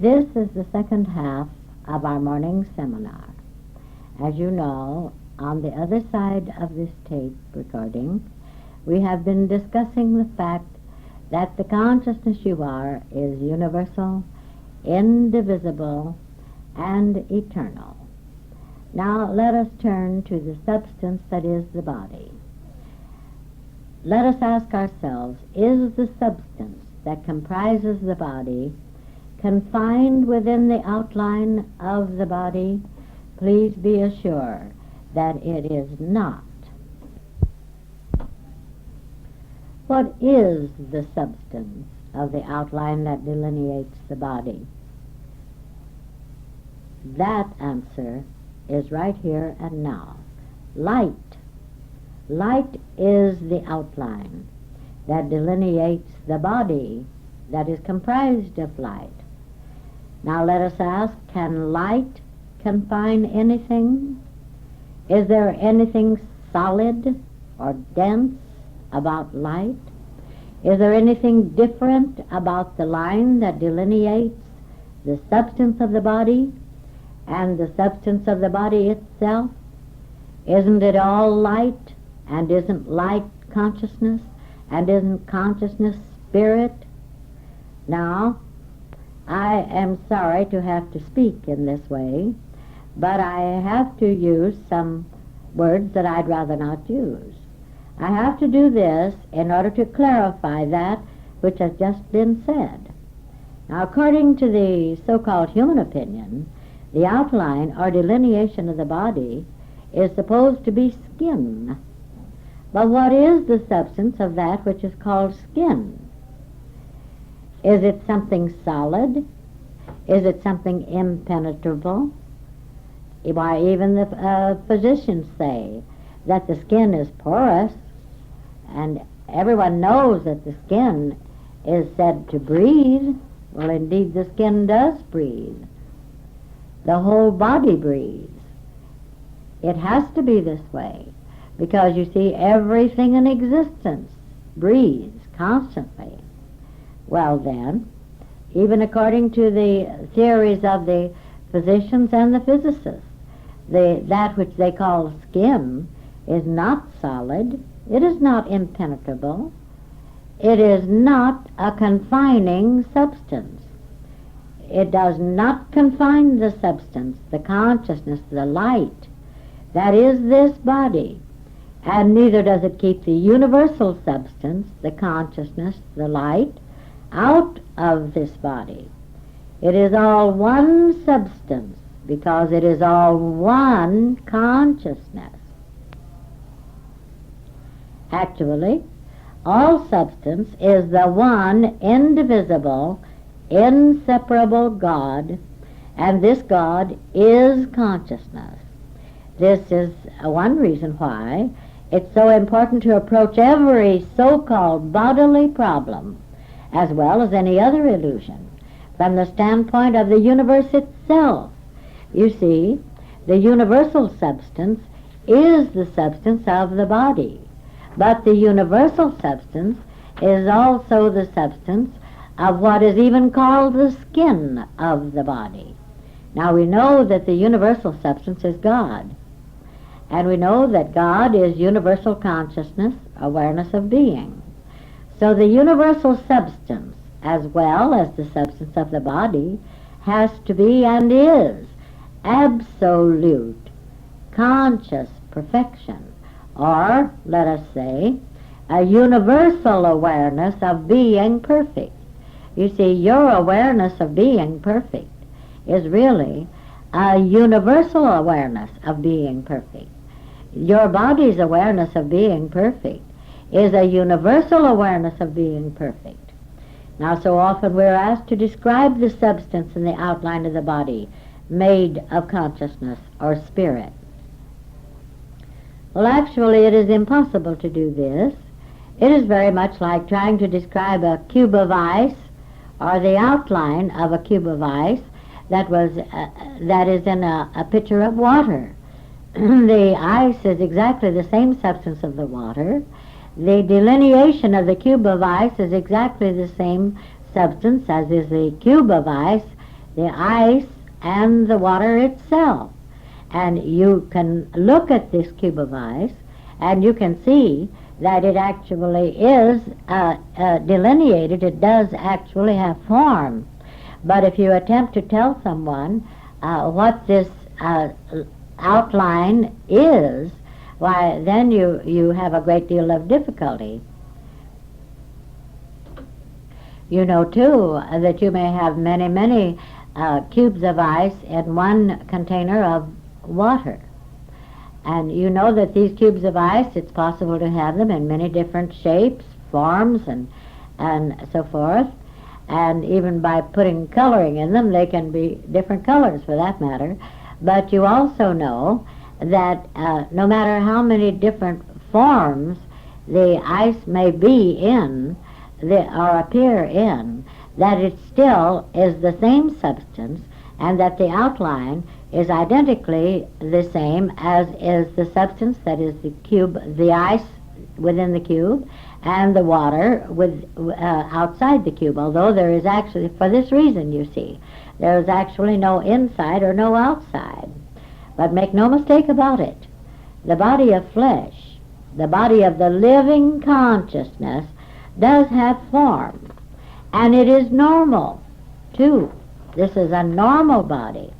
This is the second half of our morning seminar. As you know, on the other side of this tape recording, we have been discussing the fact that the consciousness you are is universal, indivisible, and eternal. Now let us turn to the substance that is the body. Let us ask ourselves, is the substance that comprises the body confined within the outline of the body? Please be assured that it is not. What is the substance of the outline that delineates the body? That answer is right here and now. Light. Light is the outline that delineates the body that is comprised of light. Now let us ask, can light confine anything? Is there anything solid or dense about light? Is there anything different about the line that delineates the substance of the body and the substance of the body itself? Isn't it all light? And isn't light consciousness? And isn't consciousness spirit? Now, I am sorry to have to speak in this way, but I have to use some words that I'd rather not use. I have to do this in order to clarify that which has just been said. Now, according to the so-called human opinion, the outline or delineation of the body is supposed to be skin. But what is the substance of that which is called skin? Is it something solid? Is it something impenetrable? Why, even the physicians say that the skin is porous, and everyone knows that the skin is said to breathe. Well, indeed, the skin does breathe. The whole body breathes. It has to be this way, because you see, everything in existence breathes constantly. Well then, even according to the theories of the physicians and the physicists, that which they call skin is not solid, it is not impenetrable, it is not a confining substance. It does not confine the substance, the consciousness, the light that is this body, and neither does it keep the universal substance, the consciousness, the light, out of this body. It is all one substance because it is all one consciousness. Actually, all substance is the one indivisible, inseparable God, and this God is consciousness. This is one reason why it's so important to approach every so-called bodily problem, as well as any other illusion, from the standpoint of the universe itself. You see, the universal substance is the substance of the body, but the universal substance is also the substance of what is even called the skin of the body. Now we know that the universal substance is God, and we know that God is universal consciousness, awareness of being. So the universal substance, as well as the substance of the body, has to be and is absolute conscious perfection, or, let us say, a universal awareness of being perfect. You see, your awareness of being perfect is really a universal awareness of being perfect. Your body's awareness of being perfect is a universal awareness of being perfect. Now, so often we're asked to describe the substance and the outline of the body made of consciousness or spirit. Well, actually, it is impossible to do this. It is very much like trying to describe a cube of ice or the outline of a cube of ice that is in a pitcher of water. The ice is exactly the same substance of the water. The delineation of the cube of ice is exactly the same substance as is the cube of ice the ice and the water itself. And you can look at this cube of ice and you can see that it actually is delineated. It does actually have form. But if you attempt to tell someone what this outline is, why then you have a great deal of difficulty. You know too that you may have many cubes of ice in one container of water. And you know that these cubes of ice, it's possible to have them in many different shapes, forms, and so forth. And even by putting coloring in them, they can be different colors for that matter. But you also know that no matter how many different forms the ice may be in, or appear in, that it still is the same substance, and that the outline is identically the same as is the substance that is the cube, the ice within the cube, and the water outside the cube. Although there is actually, for this reason, you see, there is actually no inside or no outside. But make no mistake about it, the body of flesh, the body of the living consciousness, does have form, and it is normal too. This is a normal body.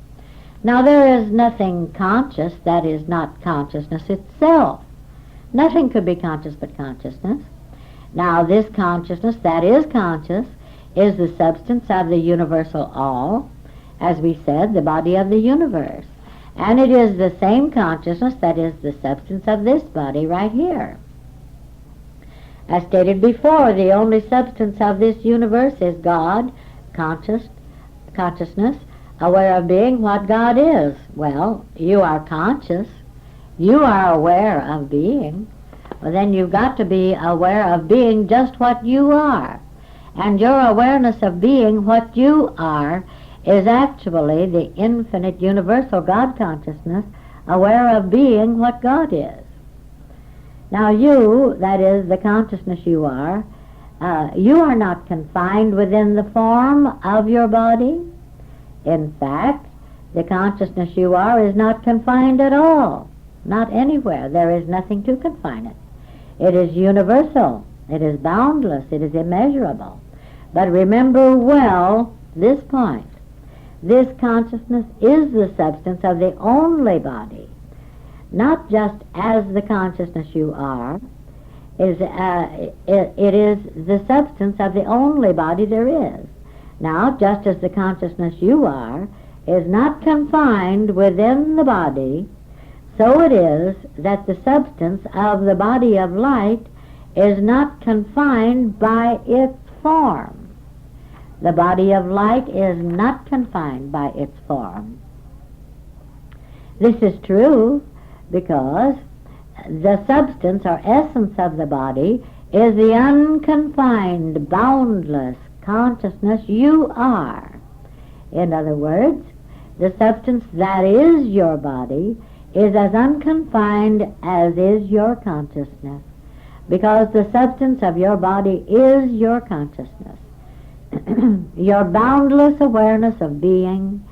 Now there is nothing conscious that is not consciousness itself. Nothing could be conscious but consciousness. Now this consciousness that is conscious is the substance of the universal all, as we said, the body of the universe. And it is the same consciousness that is the substance of this body right here. As stated before, the only substance of this universe is God, consciousness, aware of being what God is. Well, you are conscious. You are aware of being. Well, then you've got to be aware of being just what you are. And your awareness of being what you are is actually the infinite universal God consciousness, aware of being what God is. Now you, that is the consciousness you are not confined within the form of your body. In fact, the consciousness you are is not confined at all, not anywhere. There is nothing to confine it. It is universal, it is boundless, it is immeasurable. But remember well this point. This consciousness is the substance of the only body. Not just as the consciousness you are, it is the substance of the only body there is. Now, just as the consciousness you are is not confined within the body, so it is that the substance of the body of light is not confined by its form. The body of light is not confined by its form. This is true because the substance or essence of the body is the unconfined, boundless consciousness you are. In other words, the substance that is your body is as unconfined as is your consciousness, because the substance of your body is your consciousness. Your boundless awareness of being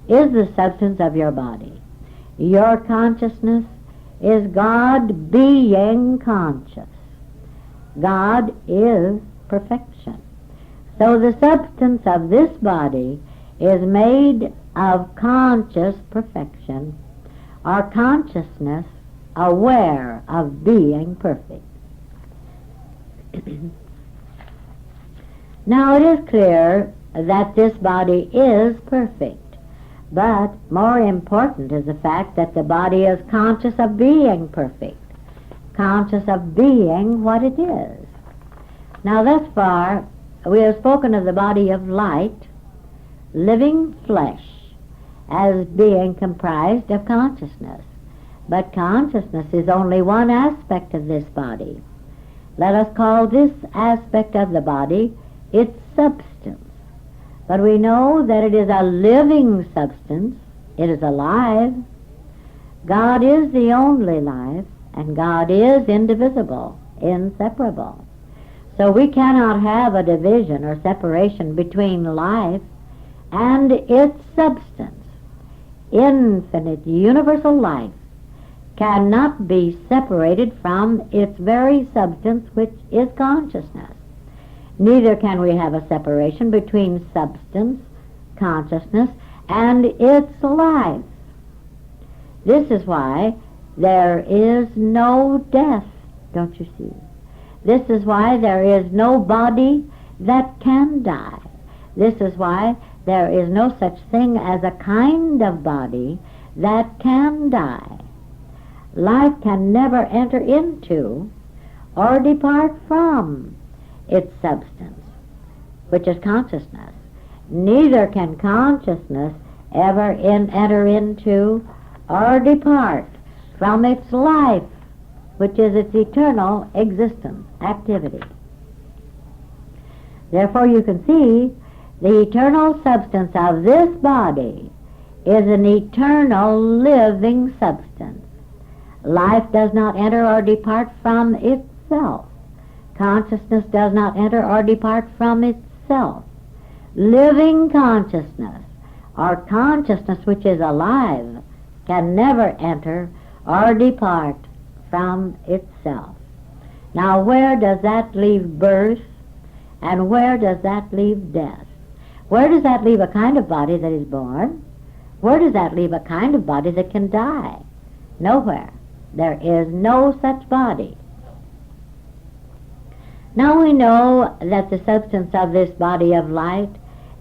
is the substance of your body. Your consciousness is God being conscious. God is perfection. So the substance of this body is made of conscious perfection, or consciousness aware of being perfect. Now it is clear that this body is perfect. But more important is the fact that the body is conscious of being perfect, conscious of being what it is. Now thus far, we have spoken of the body of light, living flesh, as being comprised of consciousness. But consciousness is only one aspect of this body. Let us call this aspect of the body its substance. But we know that it is a living substance. It is alive. God is the only life, and God is indivisible, inseparable. So we cannot have a division or separation between life and its substance, infinite universal life, cannot be separated from its very substance, which is consciousness. Neither can we have a separation between substance, consciousness, and its life. This is why there is no death, don't you see? This is why there is no body that can die. This is why there is no such thing as a kind of body that can die. Life can never enter into or depart from its substance, which is consciousness. Neither can consciousness ever enter into or depart from its life, which is its eternal existence, activity. Therefore you can see the eternal substance of this body is an eternal living substance. Life does not enter or depart from itself. Consciousness does not enter or depart from itself. Living consciousness, or consciousness which is alive, can never enter or depart from itself. Now where does that leave birth, and where does that leave death? Where does that leave a kind of body that is born? Where does that leave a kind of body that can die? Nowhere. There is no such body. Now we know that the substance of this body of light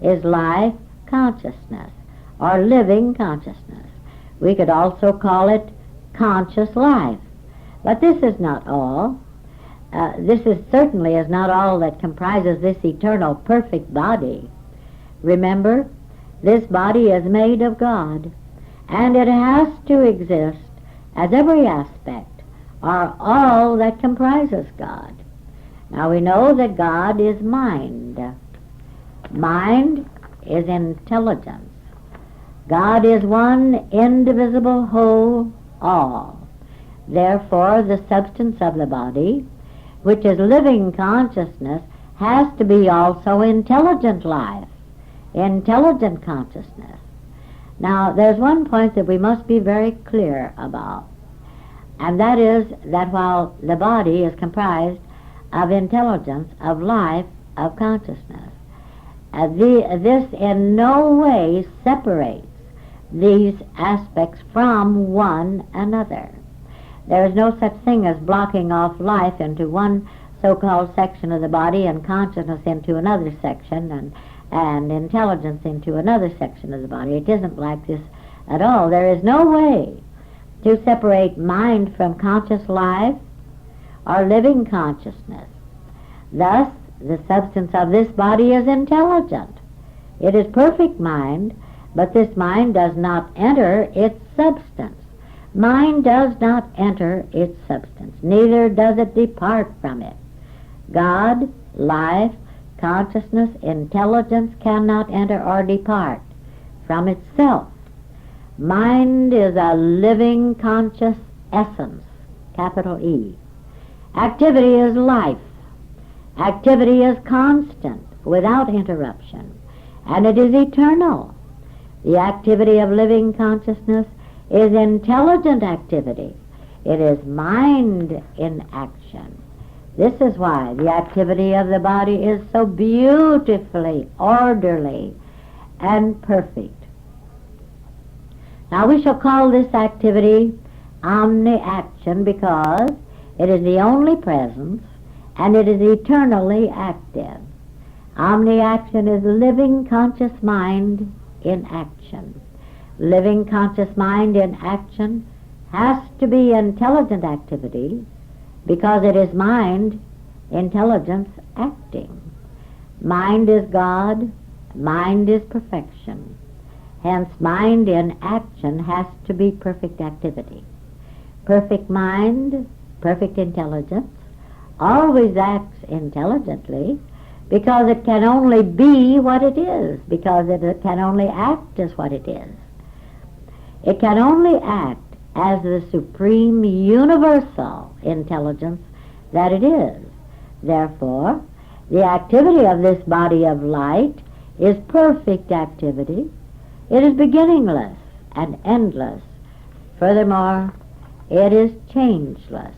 is life consciousness, or living consciousness. We could also call it conscious life. But this is not all. This certainly is not all that comprises this eternal perfect body. Remember, this body is made of God, and it has to exist as every aspect, or all that comprises God. Now we know that God is mind. Mind is intelligence. God is one indivisible whole, all. Therefore, the substance of the body, which is living consciousness, has to be also intelligent life, intelligent consciousness. Now, there's one point that we must be very clear about, and that is that while the body is comprised of intelligence, of life, of consciousness, this in no way separates these aspects from one another. There is no such thing as blocking off life into one so-called section of the body and consciousness into another section and intelligence into another section of the body. It isn't like this at all. There is no way to separate mind from conscious life or living consciousness. Thus, the substance of this body is intelligent. It is perfect mind, but this mind does not enter its substance. Mind does not enter its substance, neither does it depart from it. God, life, consciousness, intelligence cannot enter or depart from itself. Mind is a living conscious essence, capital E. Activity is life. Activity is constant, without interruption, and it is eternal. The activity of living consciousness is intelligent activity. It is mind in action. This is why the activity of the body is so beautifully orderly and perfect. Now we shall call this activity omni-action because it is the only presence and it is eternally active. Omni-action is living conscious mind in action. Living conscious mind in action has to be intelligent activity because it is mind, intelligence, acting. Mind is God, mind is perfection. Hence, mind in action has to be perfect activity. Perfect mind, perfect intelligence, always acts intelligently because it can only be what it is, because it can only act as what it is. It can only act as the supreme universal intelligence that it is. Therefore, the activity of this body of light is perfect activity. It is beginningless and endless. Furthermore, it is changeless.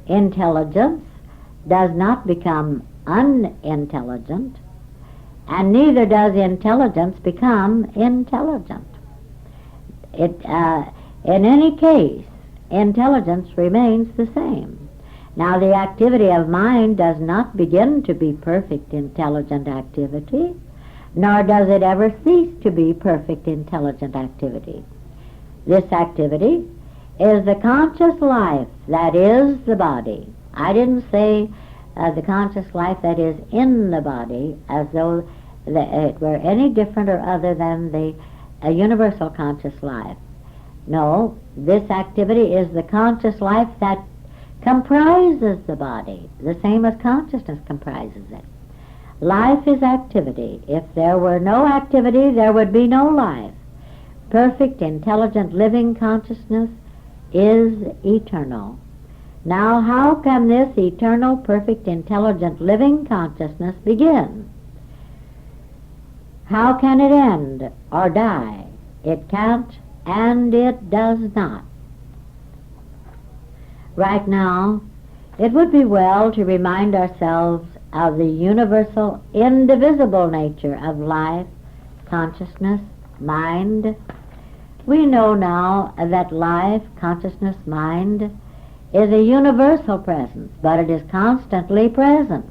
Intelligence does not become unintelligent, and neither does intelligence become intelligent. In any case, intelligence remains the same. Now, the activity of mind does not begin to be perfect intelligent activity, nor does it ever cease to be perfect intelligent activity. This activity is the conscious life that is the body. I didn't say the conscious life that is in the body as though it were any different or other than the universal conscious life. No, this activity is the conscious life that comprises the body, the same as consciousness comprises it. Life is activity. If there were no activity, there would be no life. Perfect, intelligent, living consciousness is eternal. Now, how can this eternal, perfect, intelligent, living consciousness begin? How can it end or die? It can't, and it does not. Right now, it would be well to remind ourselves of the universal, indivisible nature of life, consciousness, mind. We know now that life, consciousness, mind is a universal presence, but it is constantly present.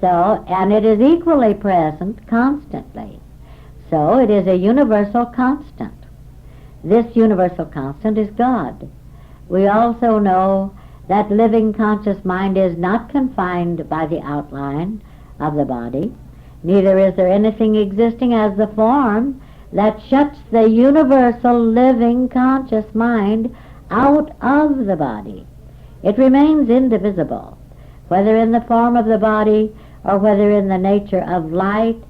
So, and it is equally present constantly. So it is a universal constant. This universal constant is God. We also know that living conscious mind is not confined by the outline of the body. Neither is there anything existing as the form that shuts the universal living conscious mind out of the body. It remains indivisible, whether in the form of the body or whether in the nature of light,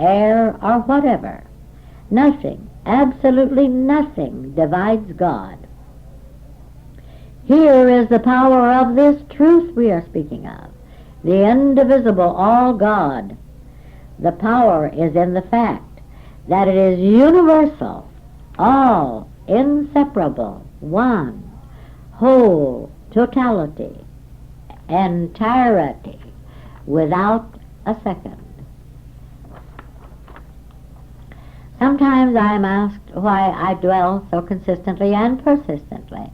air, or whatever. Nothing, absolutely nothing, divides God. Here is the power of this truth we are speaking of, the indivisible all God. The power is in the fact that it is universal, all, inseparable, one, whole, totality, entirety, without a second. Sometimes I am asked why I dwell so consistently and persistently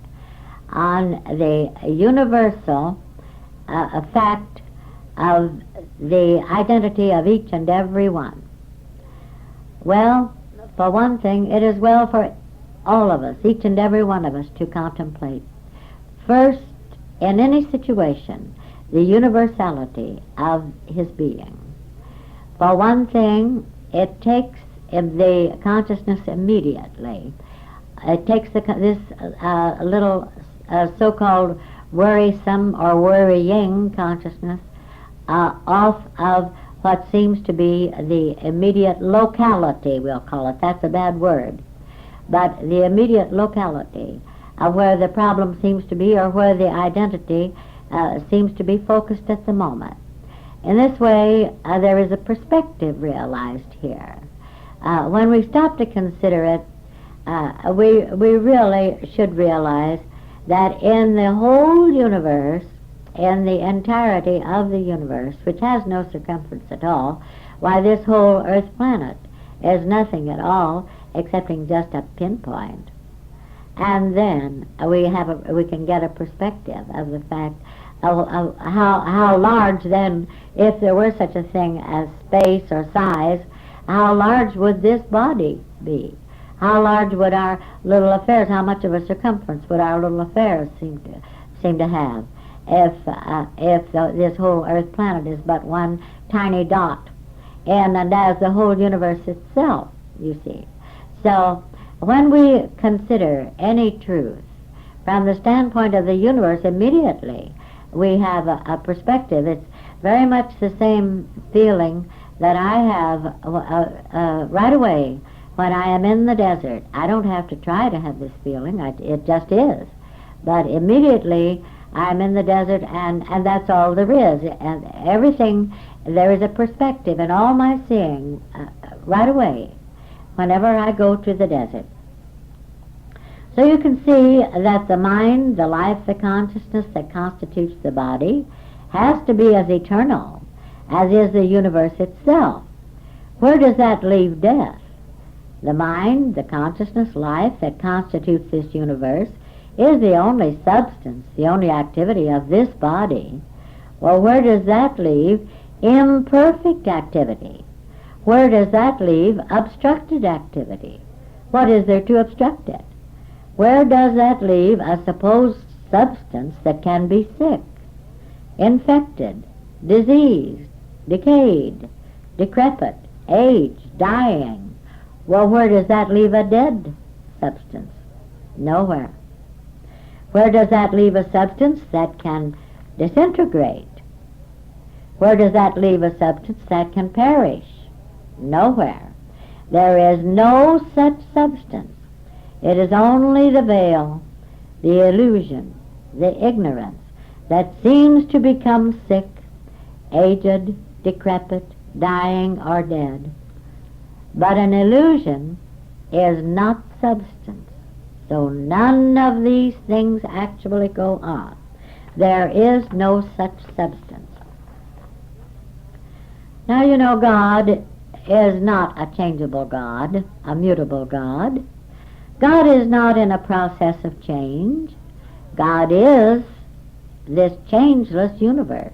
on the universal fact of the identity of each and every one. Well, for one thing, it is well for all of us, each and every one of us, to contemplate first, in any situation, the universality of his being. For one thing, it takes the consciousness immediately. It takes this little so-called worrisome or worrying consciousness off of what seems to be the immediate locality, we'll call it. That's a bad word. But the immediate locality of where the problem seems to be or where the identity seems to be focused at the moment. In this way, there is a perspective realized here. When we stop to consider it, we really should realize that in the whole universe, in the entirety of the universe, which has no circumference at all, why, this whole Earth planet is nothing at all excepting just a pinpoint. And then we can get a perspective of the fact of how large then, if there were such a thing as space or size, how large would this body be? How large would our little affairs, how much of a circumference would our little affairs seem to have if this whole Earth planet is but one tiny dot, and as the whole universe itself, you see. So when we consider any truth from the standpoint of the universe, immediately we have a perspective. It's very much the same feeling that I have right away when I am in the desert. I don't have to try to have this feeling. It just is. But immediately I'm in the desert, and that's all there is. And everything There is a perspective in all my seeing right away whenever I go to the desert. So you can see that the mind, the life, the consciousness that constitutes the body has to be as eternal as is the universe itself. Where does that leave death? The mind, the consciousness, life that constitutes this universe is the only substance, the only activity of this body. Well, where does that leave imperfect activity? Where does that leave obstructed activity? What is there to obstruct it? Where does that leave a supposed substance that can be sick, infected, diseased, decayed, decrepit, aged, dying? Well, where does that leave a dead substance? Nowhere. Where does that leave a substance that can disintegrate? Where does that leave a substance that can perish? Nowhere. There is no such substance. It is only the veil, the illusion, the ignorance that seems to become sick, aged, decrepit, dying, or dead. But an illusion is not substance. So none of these things actually go on. There is no such substance. Now you know God is not a changeable God, a mutable God. God is not in a process of change. God is this changeless universe.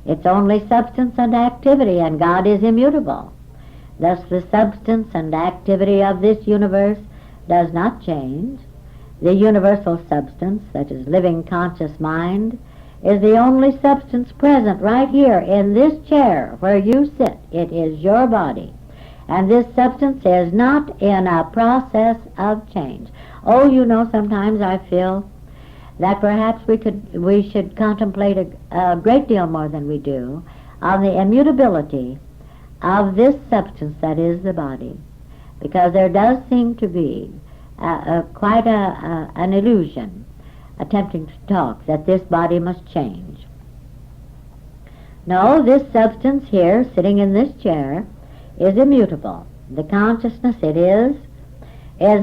It's only substance and activity, and God is immutable. Thus the substance and activity of this universe does not change. The universal substance, that is living conscious mind, is the only substance present right here in this chair where you sit. It is your body. And this substance is not in a process of change. Oh, you know, sometimes I feel that perhaps we should contemplate a great deal more than we do on the immutability of this substance that is the body, because there does seem to be quite an illusion attempting to talk that this body must change. No, this substance here, sitting in this chair, is immutable. The consciousness it is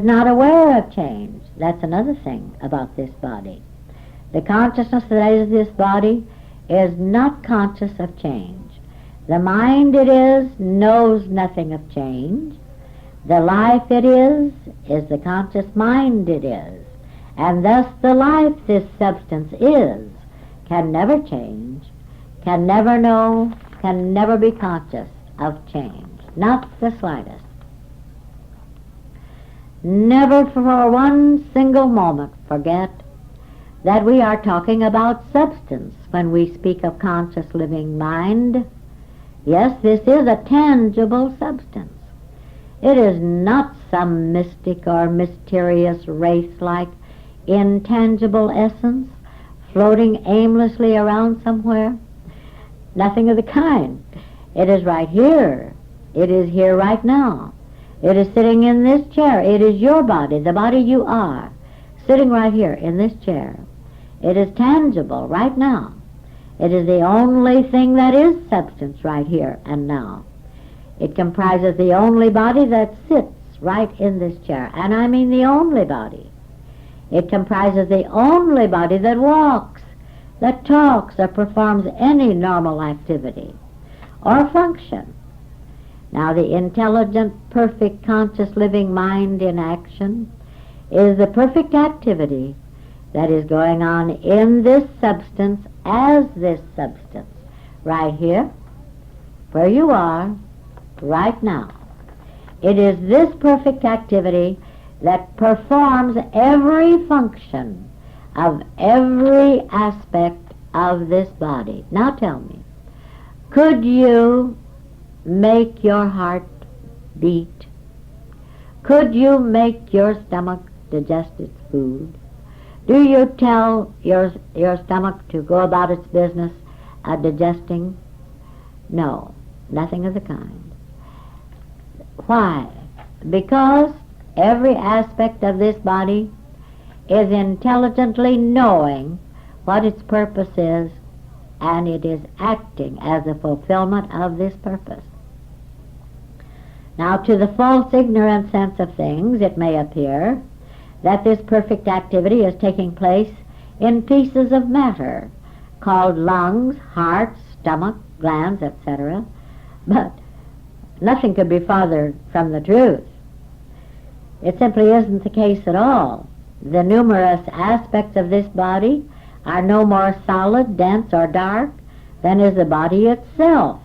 not aware of change. That's another thing about this body. The consciousness that is this body is not conscious of change. The mind it is knows nothing of change. The life it is the conscious mind it is. And thus the life this substance is can never change, can never know, can never be conscious of change. Not the slightest. Never for one single moment forget that we are talking about substance when we speak of conscious living mind. Yes, this is a tangible substance. It is not some mystic or mysterious wraith-like intangible essence floating aimlessly around somewhere. Nothing of the kind. It is right here. It is here right now. It is sitting in this chair. It is your body, the body you are, sitting right here in this chair. It is tangible right now. It is the only thing that is substance right here and now. It comprises the only body that sits right in this chair, and I mean the only body. It comprises the only body that walks, that talks, or performs any normal activity or function. Now the intelligent, perfect, conscious living mind in action is the perfect activity that is going on in this substance as this substance, right here, where you are, right now. It is this perfect activity that performs every function of every aspect of this body. Now tell me, could you make your heart beat? Could you make your stomach digest its food? Do you tell your stomach to go about its business digesting? No, nothing of the kind. Why? Because every aspect of this body is intelligently knowing what its purpose is and it is acting as a fulfillment of this purpose. Now, to the false, ignorant sense of things, it may appear that this perfect activity is taking place in pieces of matter called lungs, heart, stomach, glands, etc. But nothing could be farther from the truth. It simply isn't the case at all. The numerous aspects of this body are no more solid, dense, or dark than is the body itself.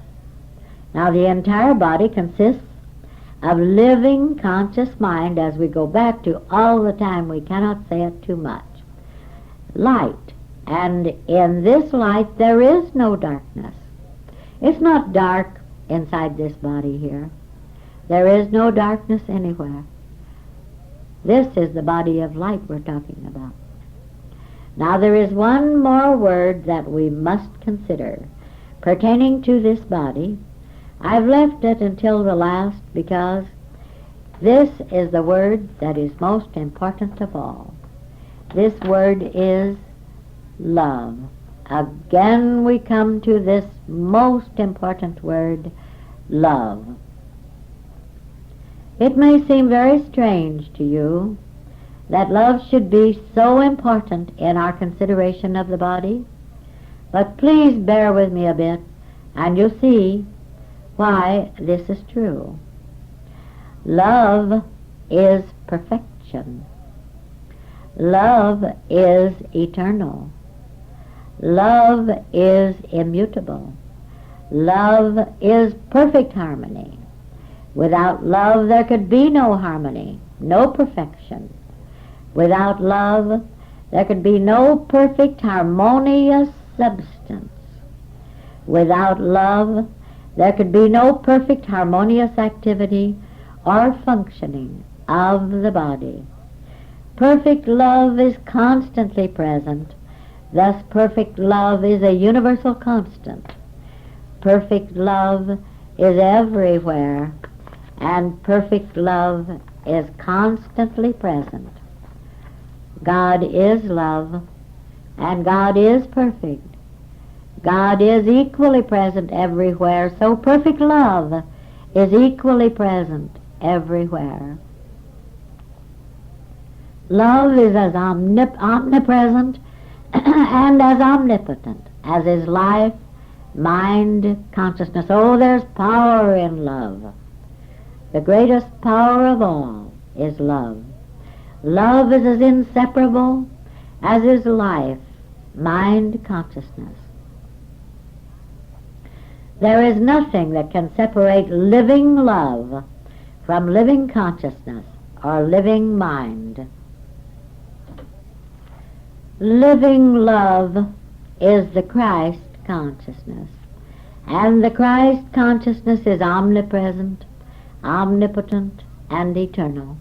Now, the entire body consists of living, conscious mind, as we go back to all the time, we cannot say it too much. Light. And in this light there is no darkness. It's not dark inside this body here. There is no darkness anywhere. This is the body of light we're talking about. Now there is one more word that we must consider pertaining to this body. I've left it until the last because this is the word that is most important of all. This word is love. Again we come to this most important word, love. It may seem very strange to you that love should be so important in our consideration of the body, but please bear with me a bit and you'll see why this is true. Love is perfection. Love is eternal. Love is immutable. Love is perfect harmony. Without love there could be no harmony, no perfection. Without love there could be no perfect harmonious substance. Without love there could be no perfect harmonious activity or functioning of the body. Perfect love is constantly present. Thus perfect love is a universal constant. Perfect love is everywhere, and perfect love is constantly present. God is love, and God is perfect. God is equally present everywhere, so perfect love is equally present everywhere. Love is as omnipresent and as omnipotent as is life, mind, consciousness. Oh, there's power in love. The greatest power of all is love. Love is as inseparable as is life, mind, consciousness. There is nothing that can separate living love from living consciousness or living mind. Living love is the Christ consciousness, and the Christ consciousness is omnipresent, omnipotent, and eternal.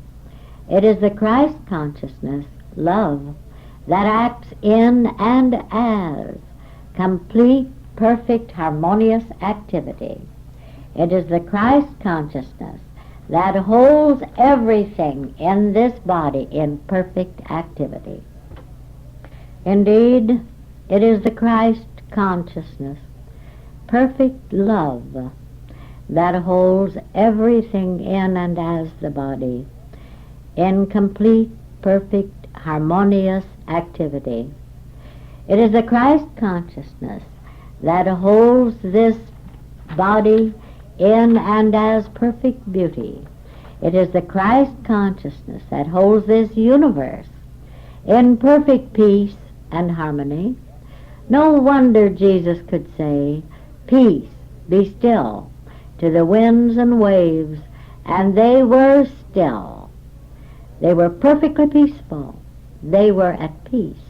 It is the Christ consciousness, love, that acts in and as complete, perfect, harmonious activity. It is the Christ consciousness that holds everything in this body in perfect activity. Indeed, it is the Christ consciousness, perfect love, that holds everything in and as the body in complete, perfect, harmonious activity. It is the Christ consciousness that holds this body in and as perfect beauty. It is the Christ consciousness that holds this universe in perfect peace and harmony. No wonder Jesus could say, "Peace, be still," to the winds and waves, and they were still. They were perfectly peaceful. They were at peace.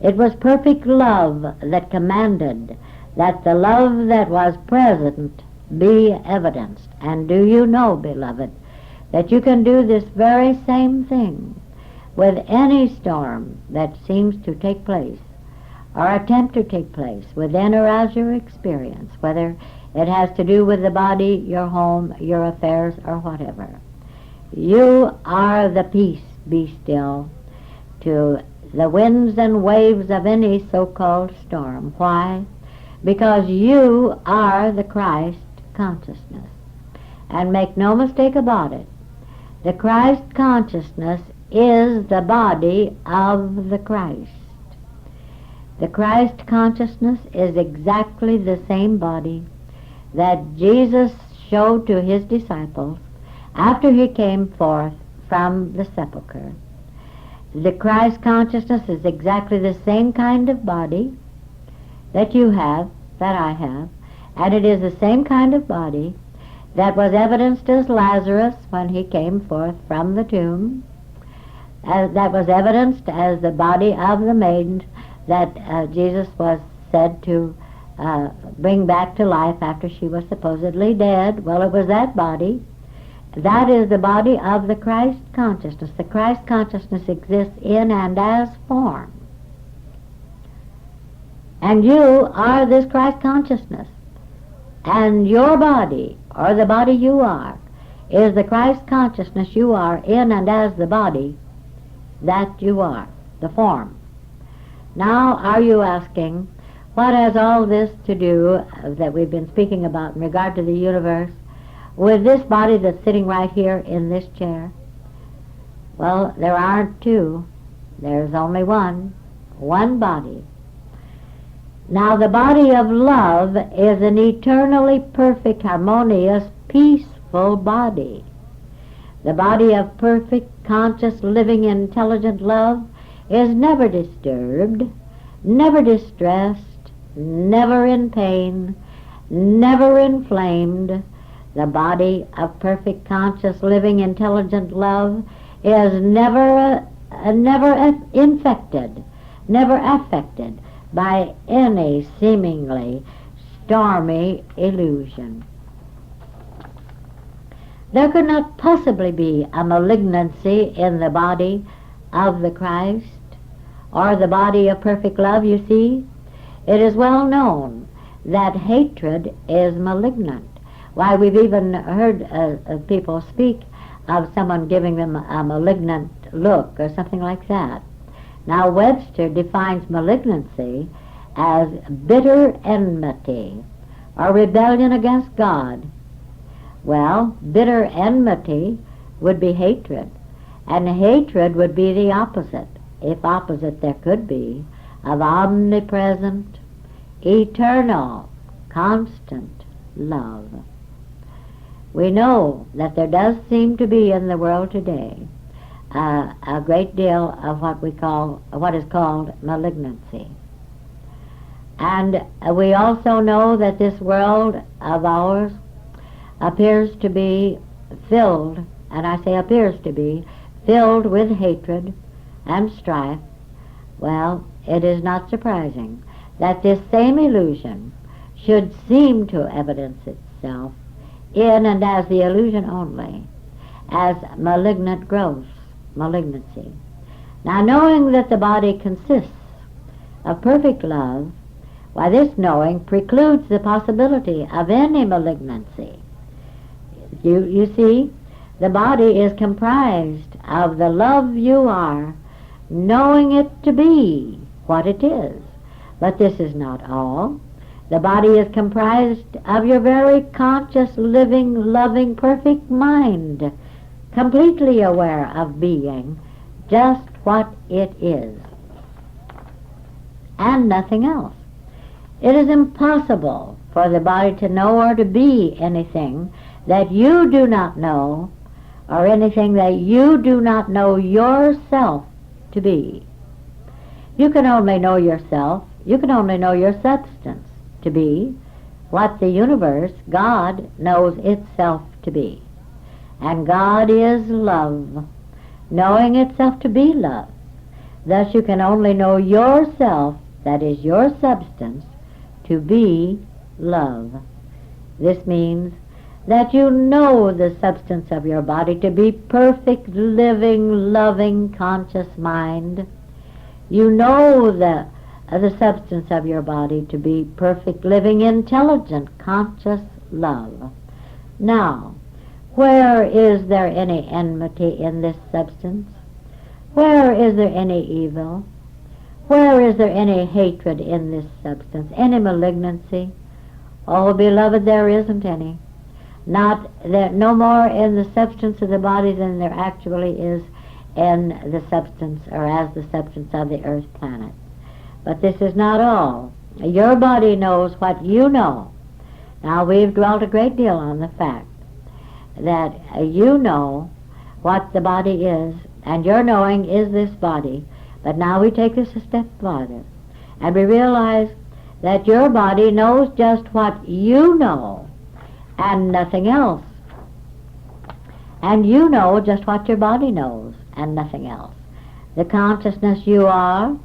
It was perfect love that commanded that the love that was present be evidenced. And do you know, beloved, that you can do this very same thing with any storm that seems to take place or attempt to take place within or as your experience, whether it has to do with the body, your home, your affairs, or whatever. You are the peace, be still, to the winds and waves of any so-called storm. Why? because you are the Christ consciousness. And make no mistake about it, the Christ consciousness is the body of the Christ. The Christ consciousness is exactly the same body that Jesus showed to his disciples after he came forth from the sepulchre. The Christ consciousness is exactly the same kind of body that you have, that I have, and it is the same kind of body that was evidenced as Lazarus when he came forth from the tomb, that was evidenced as the body of the maiden that Jesus was said to bring back to life after she was supposedly dead. Well, it was that body. That is the body of the Christ consciousness. The Christ consciousness exists in and as form. And you are this Christ consciousness. And your body, or the body you are, is the Christ consciousness you are in and as the body that you are, the form. Now, are you asking, what has all this to do that we've been speaking about in regard to the universe with this body that's sitting right here in this chair? Well, there aren't two. There's only one body. Now, the body of love is an eternally perfect, harmonious, peaceful body. The body of perfect, conscious, living, intelligent love is never disturbed, never distressed, never in pain, never inflamed. The body of perfect, conscious, living, intelligent love is never infected, never affected by any seemingly stormy illusion. There could not possibly be a malignancy in the body of the Christ or the body of perfect love, you see. It is well known that hatred is malignant. Why, we've even heard people speak of someone giving them a malignant look or something like that. Now, Webster defines malignancy as bitter enmity or rebellion against God. Well, bitter enmity would be hatred, and hatred would be the opposite, if opposite there could be, of omnipresent, eternal, constant love. We know that there does seem to be in the world today a great deal of what is called malignancy. And we also know that this world of ours appears to be filled, and I say appears to be, filled with hatred and strife. Well, it is not surprising that this same illusion should seem to evidence itself in and as the illusion only, as malignant growth, malignancy. Now, knowing that the body consists of perfect love, why, this knowing precludes the possibility of any malignancy. You see, the body is comprised of the love you are, knowing it to be what it is. But this is not all. The body is comprised of your very conscious, living, loving, perfect mind, completely aware of being just what it is, and nothing else. It is impossible for the body to know or to be anything that you do not know, or anything that you do not know yourself to be. You can only know yourself, you can only know your substance to be what the universe, God, knows itself to be. And God is love, knowing itself to be love. Thus you can only know yourself, that is your substance, to be love. This means that you know the substance of your body to be perfect, living, loving, conscious mind. You know the substance of your body to be perfect, living, intelligent, conscious love. Now, where is there any enmity in this substance? Where is there any evil? Where is there any hatred in this substance, any malignancy? Oh, beloved, there isn't any. Not there, no more in the substance of the body than there actually is in the substance, or as the substance of the earth planet. But this is not all. Your body knows what you know. Now, we've dwelt a great deal on the fact that you know what the body is, and your knowing is this body. But now we take this a step farther, and we realize that your body knows just what you know, and nothing else. And you know just what your body knows, and nothing else. The consciousness you are,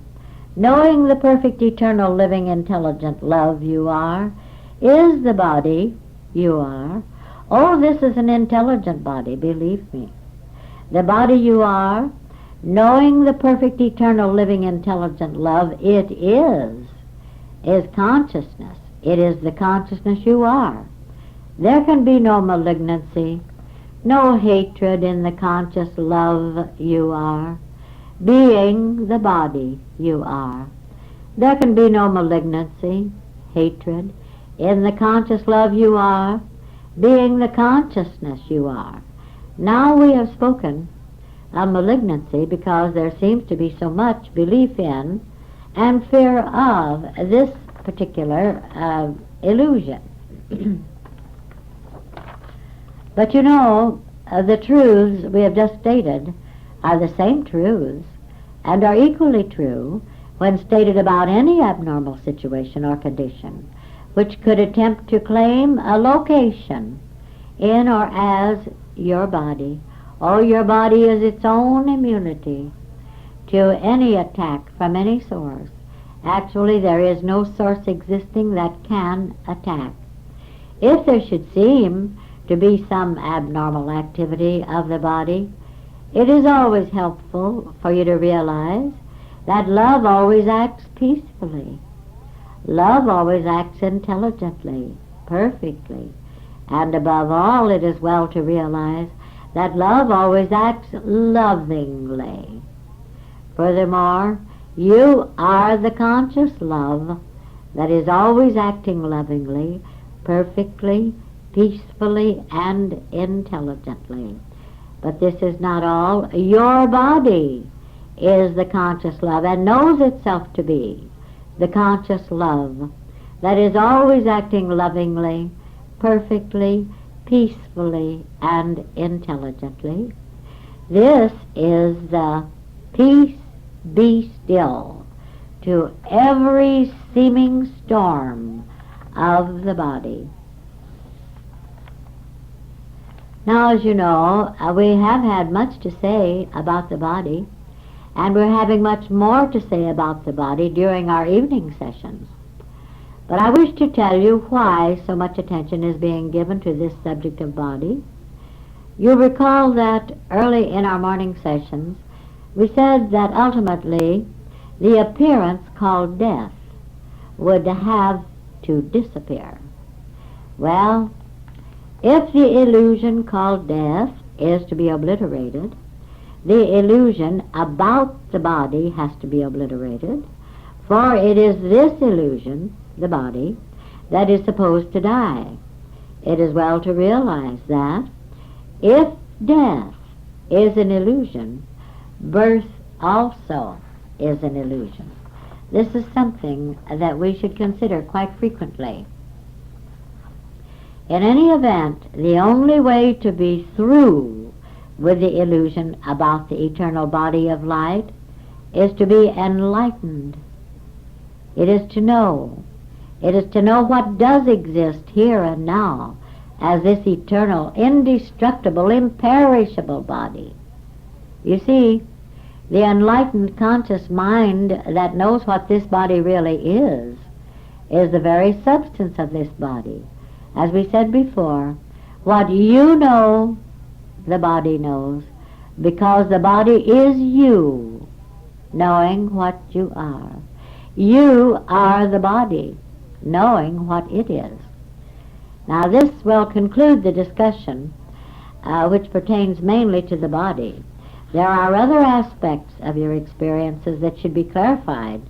knowing the perfect, eternal, living, intelligent love you are, is the body you are. Oh, this is an intelligent body, believe me. The body you are, knowing the perfect, eternal, living, intelligent love it is consciousness. It is the consciousness you are. There can be no malignancy, no hatred in the conscious love you are, being the body you are. There can be no malignancy, hatred, in the conscious love you are, being the consciousness you are. Now we have spoken of malignancy because there seems to be so much belief in and fear of this particular illusion. But you know, the truths we have just stated are the same truths and are equally true when stated about any abnormal situation or condition which could attempt to claim a location in or as your body. Oh, your body is its own immunity to any attack from any source. Actually, there is no source existing that can attack. If there should seem to be some abnormal activity of the body, it is always helpful for you to realize that love always acts peacefully. Love always acts intelligently, perfectly. And above all, it is well to realize that love always acts lovingly. Furthermore, you are the conscious love that is always acting lovingly, perfectly, peacefully, and intelligently. But this is not all. Your body is the conscious love and knows itself to be the conscious love that is always acting lovingly, perfectly, peacefully, and intelligently. This is the peace be still to every seeming storm of the body. Now, as you know, we have had much to say about the body, and we're having much more to say about the body during our evening sessions. But I wish to tell you why so much attention is being given to this subject of body. You'll recall that early in our morning sessions, we said that ultimately the appearance called death would have to disappear. Well, if the illusion called death is to be obliterated, the illusion about the body has to be obliterated, for it is this illusion, the body, that is supposed to die. It is well to realize that if death is an illusion, birth also is an illusion. This is something that we should consider quite frequently. In any event, the only way to be through with the illusion about the eternal body of light is to be enlightened. It is to know. It is to know what does exist here and now as this eternal, indestructible, imperishable body. You see, the enlightened conscious mind that knows what this body really is the very substance of this body. As we said before, what you know, the body knows, because the body is you, knowing what you are. You are the body, knowing what it is. Now this will conclude the discussion which pertains mainly to the body. There are other aspects of your experiences that should be clarified.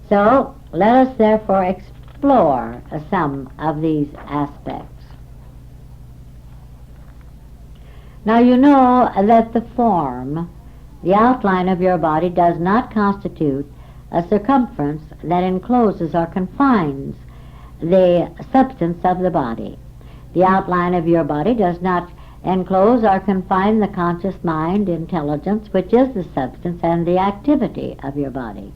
So let us therefore explore some of these aspects. Now you know that the form, the outline of your body, does not constitute a circumference that encloses or confines the substance of the body. The outline of your body does not enclose or confine the conscious mind, intelligence, which is the substance and the activity of your body.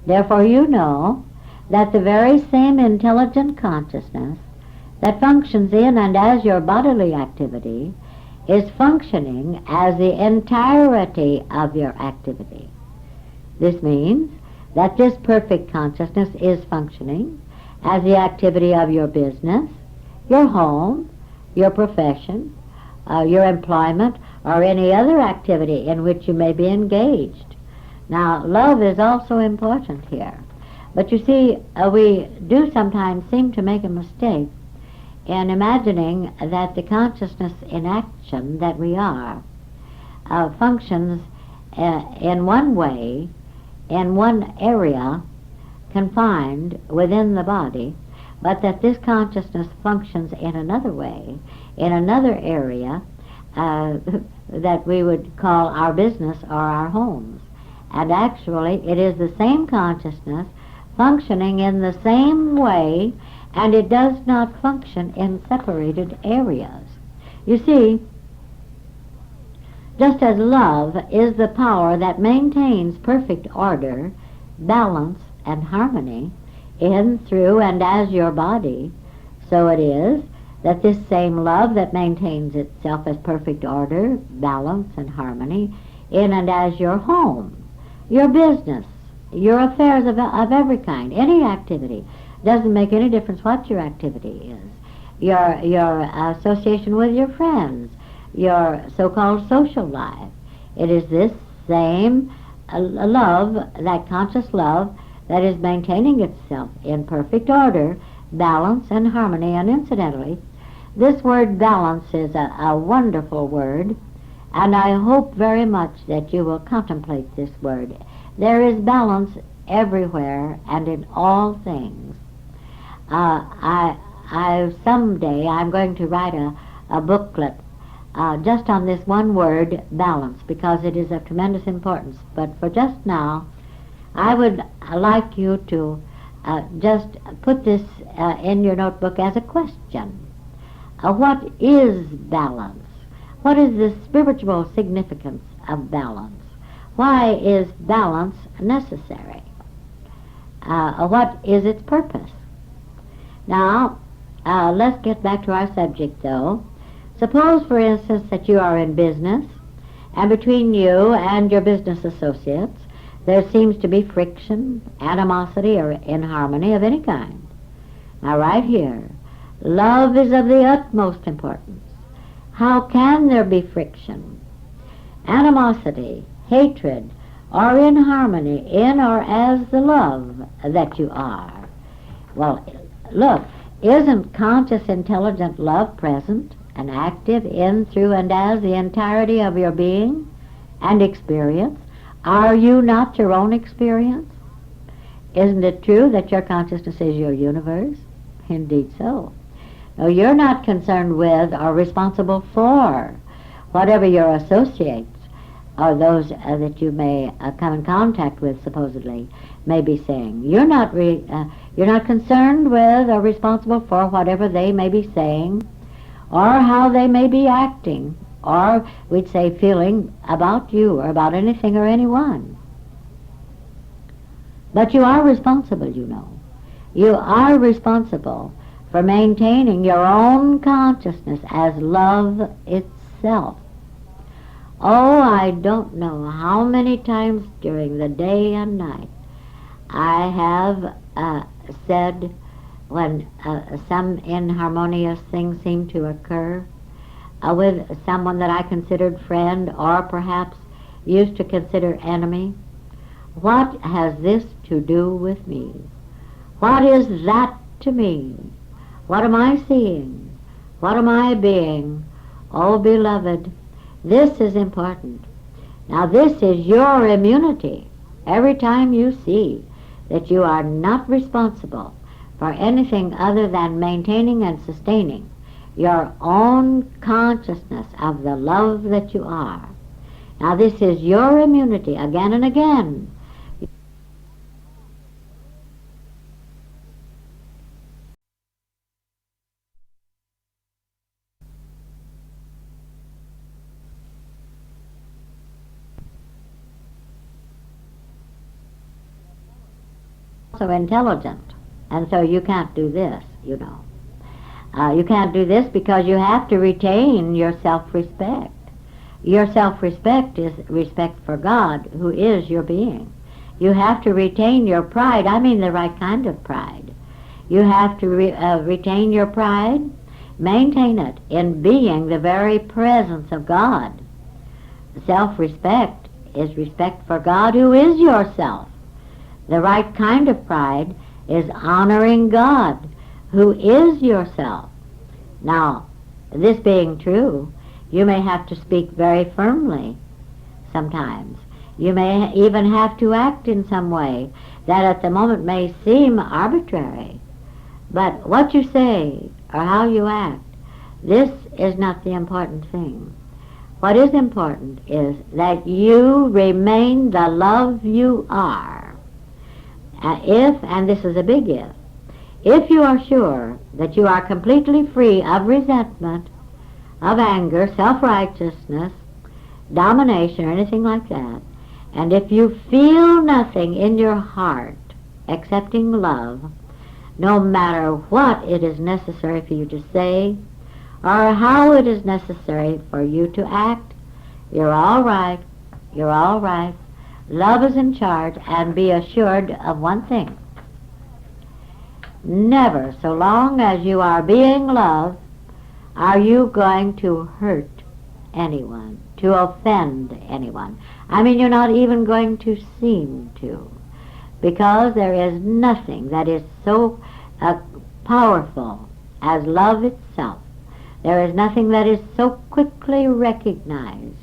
Therefore you know that the very same intelligent consciousness that functions in and as your bodily activity is functioning as the entirety of your activity. This means that this perfect consciousness is functioning as the activity of your business, your home, your profession, your employment, or any other activity in which you may be engaged. Now, love is also important here. But you see, we do sometimes seem to make a mistake in imagining that the consciousness in action that we are functions in one way, in one area, confined within the body, but that this consciousness functions in another way, in another area that we would call our business or our homes. And actually, it is the same consciousness functioning in the same way, and it does not function in separated areas. You see, just as love is the power that maintains perfect order, balance, and harmony in, through, and as your body, so it is that this same love that maintains itself as perfect order, balance, and harmony in and as your home, your business, your affairs of every kind, any activity. Doesn't make any difference what your activity is. Your association with your friends, your so-called social life. It is this same love, that conscious love, that is maintaining itself in perfect order, balance, and harmony. And incidentally, this word balance is a wonderful word, and I hope very much that you will contemplate this word. There is balance everywhere and in all things. Someday I'm going to write a booklet just on this one word, balance, because it is of tremendous importance. But for just now, I would like you to just put this in your notebook as a question. What is balance? What is the spiritual significance of balance? Why is balance necessary? What is its purpose? Now, let's get back to our subject, though. Suppose, for instance, that you are in business, and between you and your business associates, there seems to be friction, animosity, or inharmony of any kind. Now, right here, love is of the utmost importance. How can there be friction, animosity, hatred, or inharmony in or as the love that you are? Well, look, isn't conscious, intelligent love present and active in, through, and as the entirety of your being and experience? Are you not your own experience? Isn't it true that your consciousness is your universe? Indeed so. No, you're not concerned with or responsible for whatever your associates or those that you may come in contact with, supposedly, may be saying. You're not concerned with or responsible for whatever they may be saying or how they may be acting, or we'd say feeling about you or about anything or anyone. But you are responsible, you know. You are responsible for maintaining your own consciousness as love itself. Oh, I don't know how many times during the day and night I have said, when some inharmonious thing seemed to occur with someone that I considered friend or perhaps used to consider enemy, what has this to do with me? What is that to me? What am I seeing? What am I being? Oh, beloved, this is important. Now this is your immunity. Every time you see that you are not responsible for anything other than maintaining and sustaining your own consciousness of the love that you are. Now this is your immunity again and again. Also intelligent, and so you can't do this, you know. You can't do this because you have to retain your self-respect. Your self-respect is respect for God, who is your being. You have to retain your pride. I mean the right kind of pride. You have to retain your pride, maintain it in being the very presence of God. Self-respect is respect for God, who is yourself. The right kind of pride is honoring God, who is yourself. Now, this being true, you may have to speak very firmly sometimes. You may even have to act in some way that at the moment may seem arbitrary. But what you say or how you act, this is not the important thing. What is important is that you remain the love you are. If, and this is a big if you are sure that you are completely free of resentment, of anger, self-righteousness, domination, or anything like that, and if you feel nothing in your heart excepting love, no matter what it is necessary for you to say or how it is necessary for you to act, you're all right, you're all right. Love is in charge, and be assured of one thing. Never, so long as you are being loved, are you going to hurt anyone, to offend anyone. I mean, you're not even going to seem to, because there is nothing that is so powerful as love itself. There is nothing that is so quickly recognized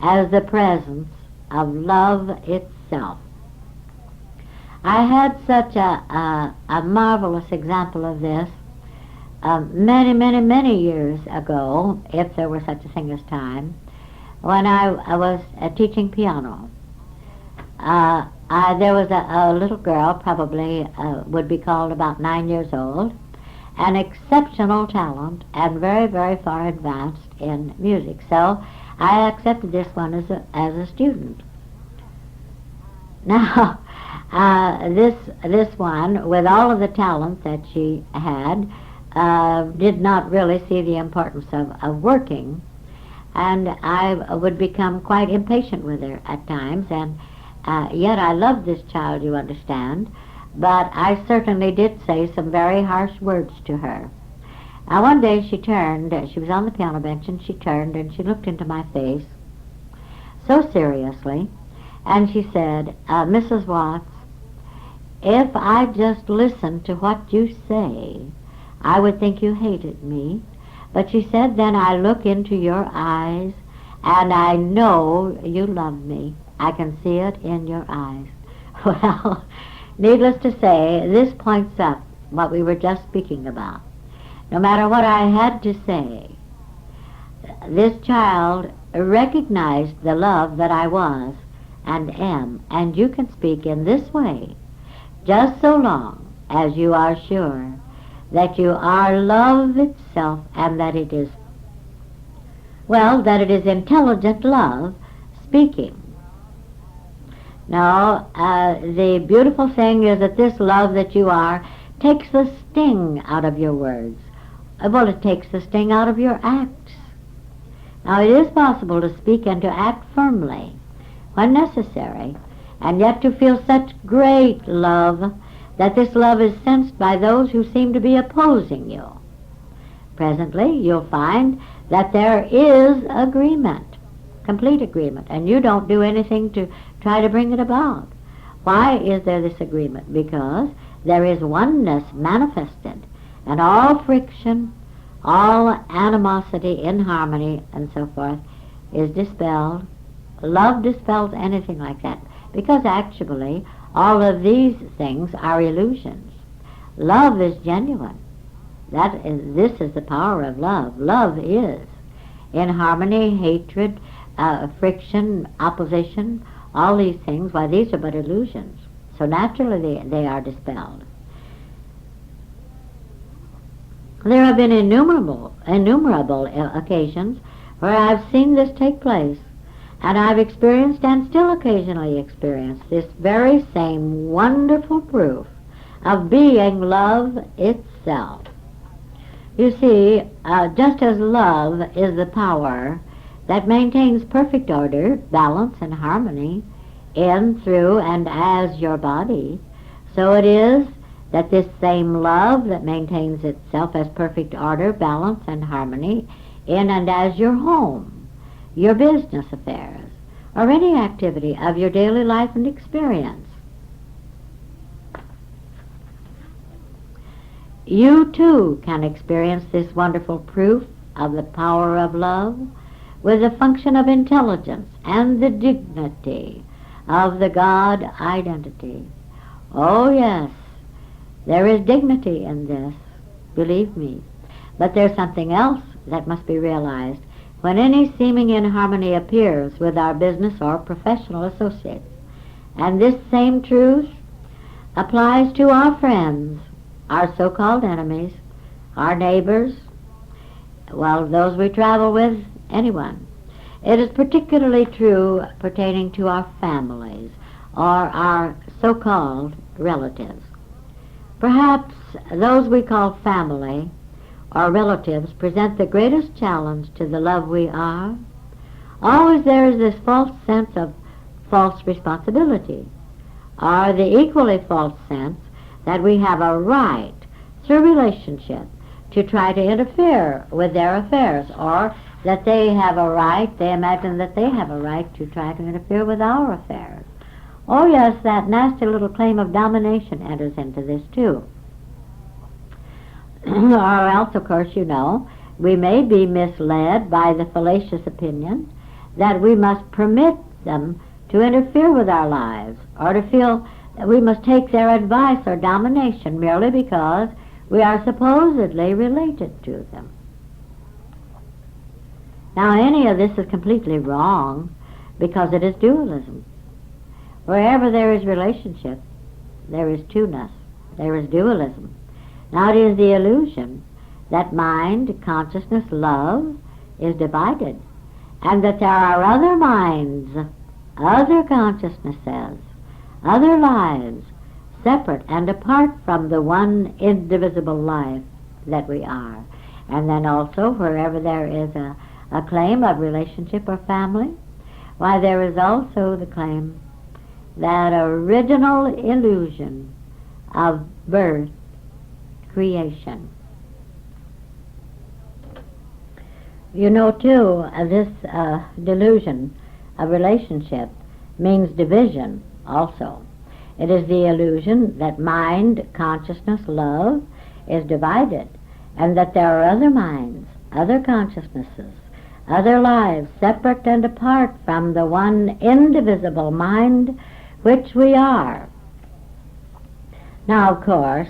as the presence of love itself. I had such a marvelous example of this many years ago, if there were such a thing as time, when I was teaching piano. There was a little girl, probably would be called about 9 years old, an exceptional talent and very far advanced in music. So I accepted this one as a student. Now, this one, with all of the talent that she had, did not really see the importance of working, and I would become quite impatient with her at times, and yet I loved this child, you understand, but I certainly did say some very harsh words to her. Now one day she turned, she was on the piano bench, and she turned and she looked into my face so seriously, and she said, Mrs. Watts, if I just listened to what you say, I would think you hated me. But she said, then I look into your eyes, and I know you love me. I can see it in your eyes. Well, needless to say, this points up what we were just speaking about. No matter what I had to say, this child recognized the love that I was and am, and you can speak in this way just so long as you are sure that you are love itself, and that it is, well, that it is intelligent love speaking. Now, the beautiful thing is that this love that you are takes the sting out of your words. Well, it takes the sting out of your acts. Now, it is possible to speak and to act firmly when necessary, and yet to feel such great love that this love is sensed by those who seem to be opposing you. Presently, you'll find that there is agreement, complete agreement, and you don't do anything to try to bring it about. Why is there this agreement? Because there is oneness manifested, and all friction, all animosity, inharmony, and so forth is dispelled, Love dispels anything like that, because actually all of these things are illusions. Love is genuine. This is the power of love. Love is in harmony, hatred, friction, opposition, all these things. Why, these are but illusions. So naturally they are dispelled. There have been innumerable occasions where I've seen this take place, and I've experienced and still occasionally experience this very same wonderful proof of being love itself. You see, just as love is the power that maintains perfect order, balance, and harmony in, through, and as your body, so it is that this same love that maintains itself as perfect order, balance, and harmony in and as your home, your business affairs, or any activity of your daily life and experience. You too can experience this wonderful proof of the power of love with the function of intelligence and the dignity of the God identity. Oh yes, there is dignity in this, believe me. But there's something else that must be realized when any seeming inharmony appears with our business or professional associates. And this same truth applies to our friends, our so-called enemies, our neighbors, well, those we travel with, anyone. It is particularly true pertaining to our families or our so-called relatives. Perhaps those we call family or relatives present the greatest challenge to the love we are. Always there is this false sense of false responsibility, or the equally false sense that we have a right, through relationship, to try to interfere with their affairs, or that they imagine that they have a right to try to interfere with our affairs. Oh yes, that nasty little claim of domination enters into this too. Or else, of course, we may be misled by the fallacious opinion that we must permit them to interfere with our lives, or to feel that we must take their advice or domination merely because we are supposedly related to them. Now, any of this is completely wrong, because it is dualism. Wherever there is relationship, there is two-ness, there is dualism. Now, it is the illusion that mind, consciousness, love is divided, and that there are other minds, other consciousnesses, other lives, separate and apart from the one indivisible life that we are. And then also, wherever there is a claim of relationship or family, why, there is also the claim, that original illusion of birth, creation. Too, this delusion of relationship means division also. It is the illusion that mind, consciousness, love is divided, and that there are other minds, other consciousnesses, other lives, separate and apart from the one indivisible mind which we are. Now, of course,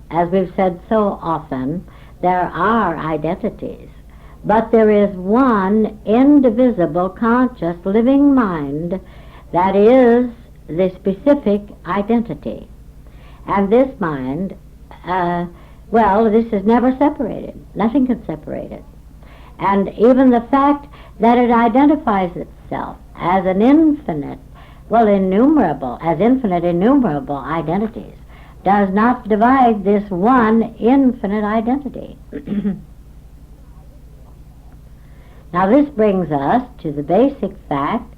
as we've said so often, there are identities, but there is one indivisible, conscious, living mind that is the specific identity. And this mind, this is never separated. Nothing can separate it. And even the fact that it identifies itself as an infinite, innumerable identities, does not divide this one infinite identity. Now, this brings us to the basic fact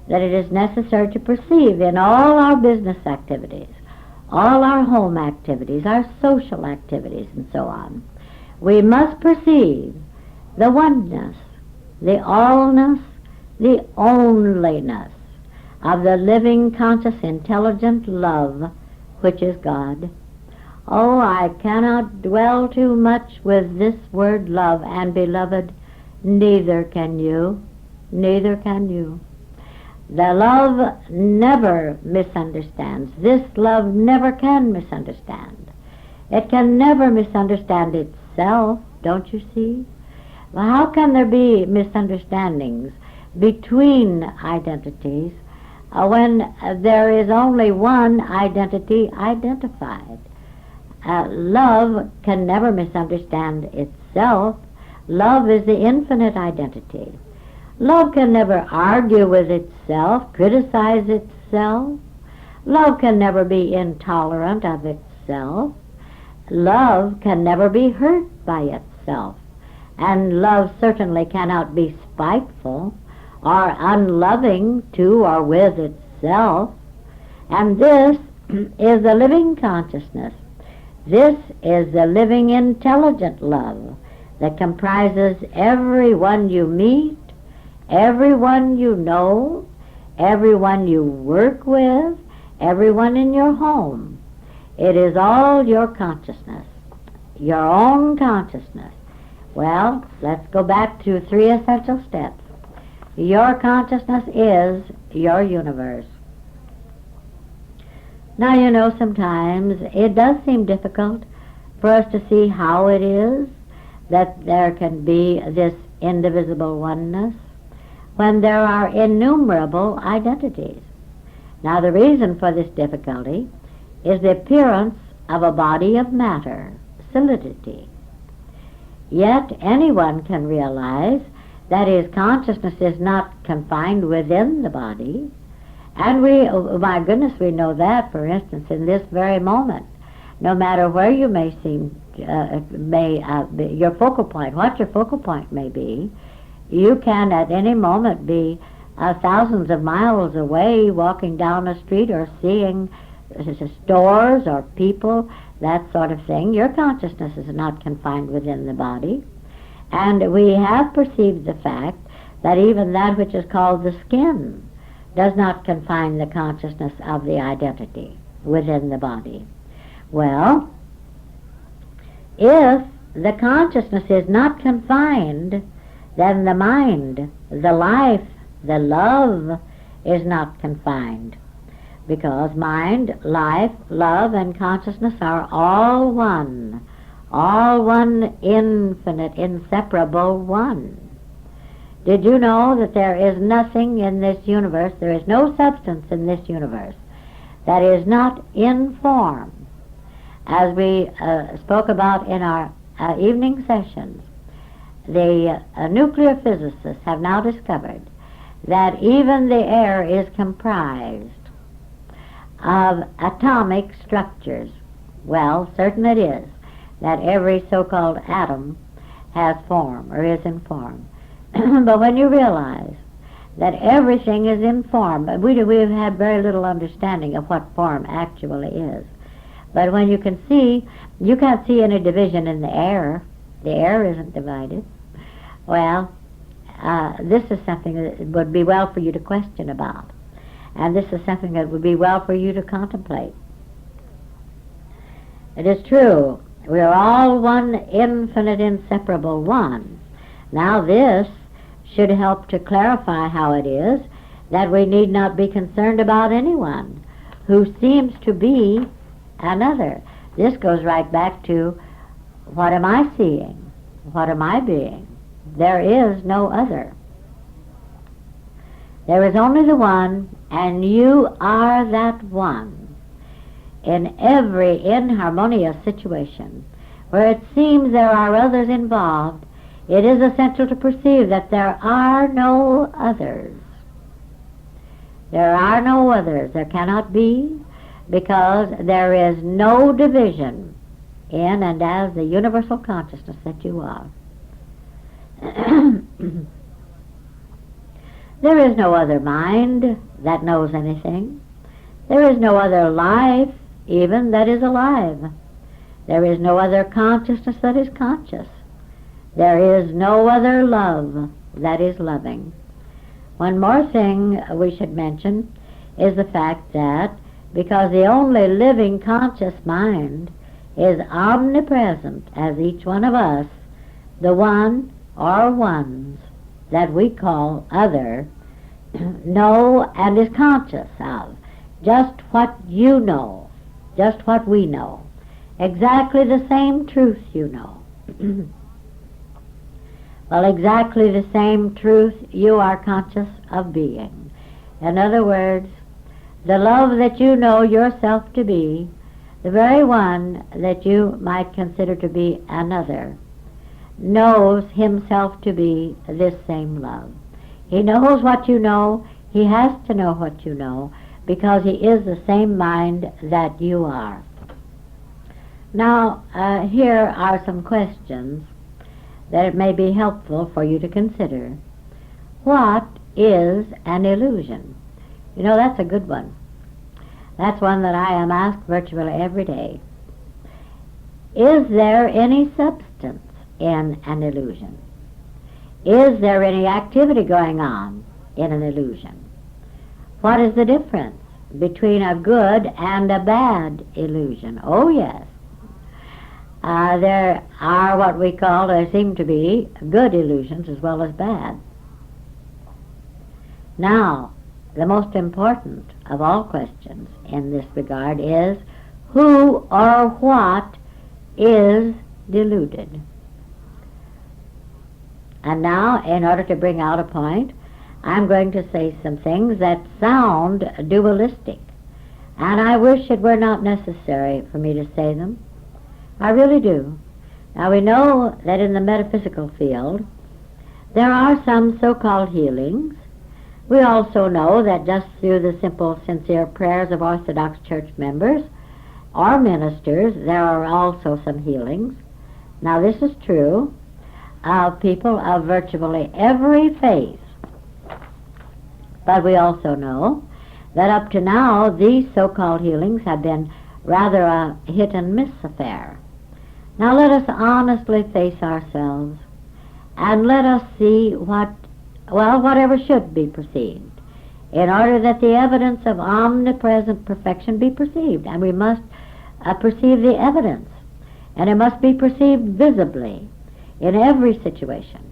that it is necessary to perceive in all our business activities, all our home activities, our social activities, and so on. We must perceive the oneness, the allness, the onlyness of the living, conscious, intelligent love, which is God. Oh, I cannot dwell too much with this word love, and beloved, neither can you. Neither can you. The love never misunderstands. This love never can misunderstand. It can never misunderstand itself, don't you see? Well, how can there be misunderstandings between identities when there is only one identity identified? Love can never misunderstand itself. Love is the infinite identity. Love can never argue with itself, criticize itself. Love can never be intolerant of itself. Love can never be hurt by itself. And love certainly cannot be spiteful or unloving to or with itself. And this is the living consciousness. This is the living intelligent love that comprises everyone you meet, everyone you know, everyone you work with, everyone in your home. It is all your consciousness, your own consciousness. Well, let's go back to 3 essential steps. Your consciousness is your universe. Now, you know, sometimes it does seem difficult for us to see how it is that there can be this indivisible oneness when there are innumerable identities. Now, the reason for this difficulty is the appearance of a body of matter, solidity. Yet anyone can realize that his consciousness is not confined within the body. And we, oh my goodness, we know that, for instance, in this very moment. No matter where you may seem, your focal point, what your focal point may be, you can at any moment be thousands of miles away walking down a street or seeing stores or people, that sort of thing. Your consciousness is not confined within the body. And we have perceived the fact that even that which is called the skin does not confine the consciousness of the identity within the body. Well, if the consciousness is not confined, then the mind, the life, the love is not confined. Because mind, life, love, and consciousness are all one infinite, inseparable one. Did you know that there is nothing in this universe, there is no substance in this universe that is not in form? As we spoke about in our evening sessions, the nuclear physicists have now discovered that even the air is comprised of atomic structures. Well, certain it is that every so-called atom has form or is in form. But when you realize that everything is in form, we've had very little understanding of what form actually is. But when you can see, you can't see any division in the air. The air isn't divided. Well, this is something that would be well for you to question about. And this is something that would be well for you to contemplate. It is true, we are all one infinite, inseparable one. Now this should help to clarify how it is that we need not be concerned about anyone who seems to be another. This goes right back to, what am I seeing? What am I being? There is no other. There is only the one, and you are that one. In every inharmonious situation where it seems there are others involved, it is essential to perceive that there are no others. There are no others. There cannot be, because there is no division in and as the universal consciousness that you are. There is no other mind that knows anything. There is no other life, even, that is alive. There is no other consciousness that is conscious. There is no other love that is loving. One more thing we should mention is the fact that because the only living conscious mind is omnipresent as each one of us, the one or ones that we call other know and is conscious of just what you know, just what we know, exactly the same truth you know. Well, exactly the same truth you are conscious of being. In other words, the love that you know yourself to be, the very one that you might consider to be another, knows himself to be this same love. He knows what you know. He has to know what you know because he is the same mind that you are. Now, here are some questions that it may be helpful for you to consider. What is an illusion? You know, that's a good one. That's one that I am asked virtually every day. Is there any substance in an illusion? Is there any activity going on in an illusion? What is the difference between a good and a bad illusion? Oh, yes. There are what we call, there seem to be, good illusions as well as bad. Now, the most important of all questions in this regard is, who or what is deluded? And now, in order to bring out a point, I'm going to say some things that sound dualistic. And I wish it were not necessary for me to say them. I really do. Now, we know that in the metaphysical field, there are some so-called healings. We also know that just through the simple, sincere prayers of Orthodox Church members or ministers, there are also some healings. Now, this is true of people of virtually every faith. But we also know that up to now, these so-called healings have been rather a hit-and-miss affair. Now let us honestly face ourselves, and let us see whatever should be perceived, in order that the evidence of omnipresent perfection be perceived. And we must perceive the evidence, and it must be perceived visibly in every situation.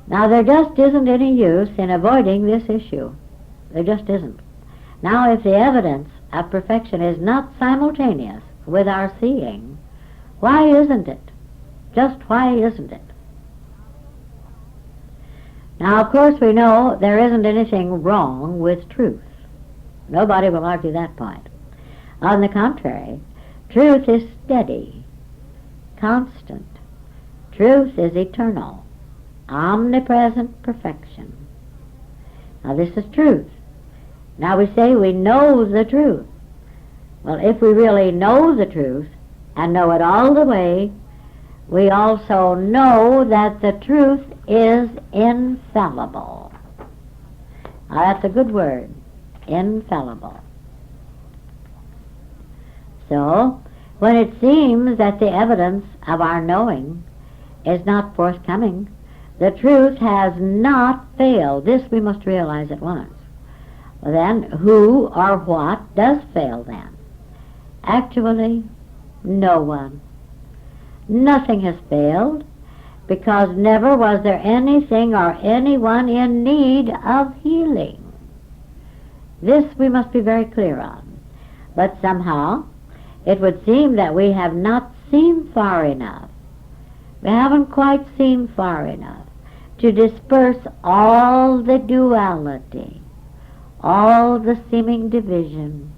Now, there just isn't any use in avoiding this issue. There just isn't. Now, if the evidence of perfection is not simultaneous with our seeing, why isn't it? Just why isn't it? Now, of course, we know there isn't anything wrong with truth. Nobody will argue that point. On the contrary, truth is steady, constant. Truth is eternal, omnipresent perfection. Now, this is truth. Now, we say we know the truth. Well, if we really know the truth and know it all the way, we also know that the truth is infallible. Now, that's a good word, infallible. So, when it seems that the evidence of our knowing is not forthcoming, the truth has not failed. This we must realize at once. Well, then, who or what does fail then? Actually, no one. Nothing has failed, because never was there anything or anyone in need of healing. This we must be very clear on. But somehow, it would seem that we have not seen far enough. We haven't quite seen far enough to disperse all the duality, all the seeming division,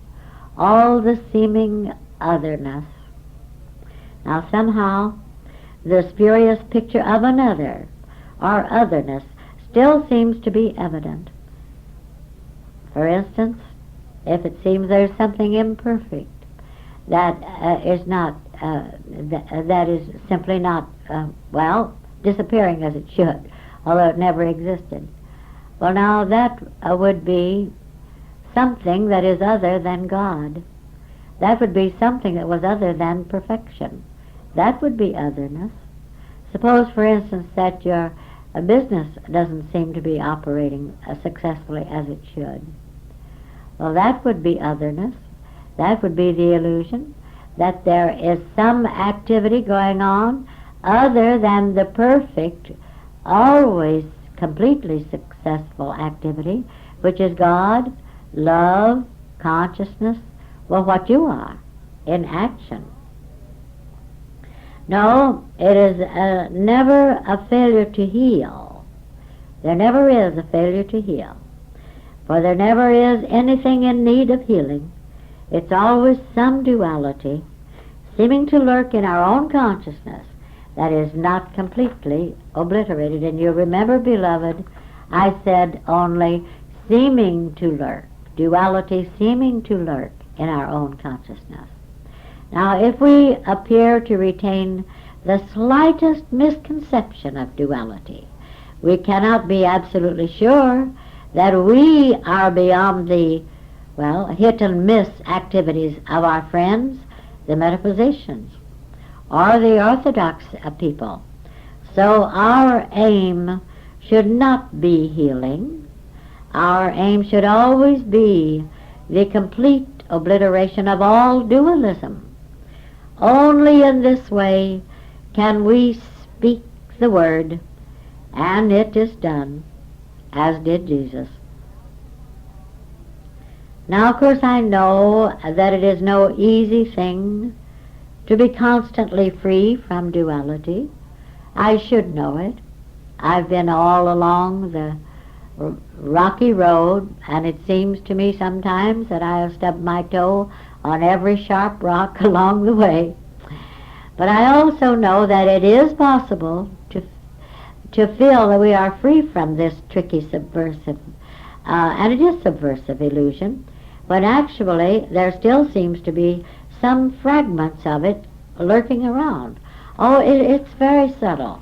all the seeming otherness. Now, somehow, the spurious picture of another or otherness still seems to be evident. For instance, if it seems there's something imperfect that is not, that is simply not, disappearing as it should, although it never existed. Well, now that would be something that is other than God. That would be something that was other than perfection. That would be otherness. Suppose, for instance, that your business doesn't seem to be operating successfully as it should. Well, that would be otherness. That would be the illusion that there is some activity going on other than the perfect, always completely successful activity, which is God, love, consciousness, well, what you are in action. No, it is never a failure to heal. There never is a failure to heal. For there never is anything in need of healing. It's always some duality seeming to lurk in our own consciousness that is not completely obliterated. And you remember, beloved, I said only seeming to lurk, duality seeming to lurk in our own consciousness. Now, if we appear to retain the slightest misconception of duality, we cannot be absolutely sure that we are beyond the, well, hit and miss activities of our friends, the metaphysicians, or the orthodox people. So our aim should not be healing. Our aim should always be the complete obliteration of all dualism. Only in this way can we speak the word, and it is done, as did Jesus. Now, of course, I know that it is no easy thing to be constantly free from duality. I should know it. I've been all along the rocky road, and it seems to me sometimes that I have stubbed my toe on every sharp rock along the way. But I also know that it is possible to feel that we are free from this tricky subversive, and it is subversive illusion, but actually there still seems to be some fragments of it lurking around. Oh, it's very subtle.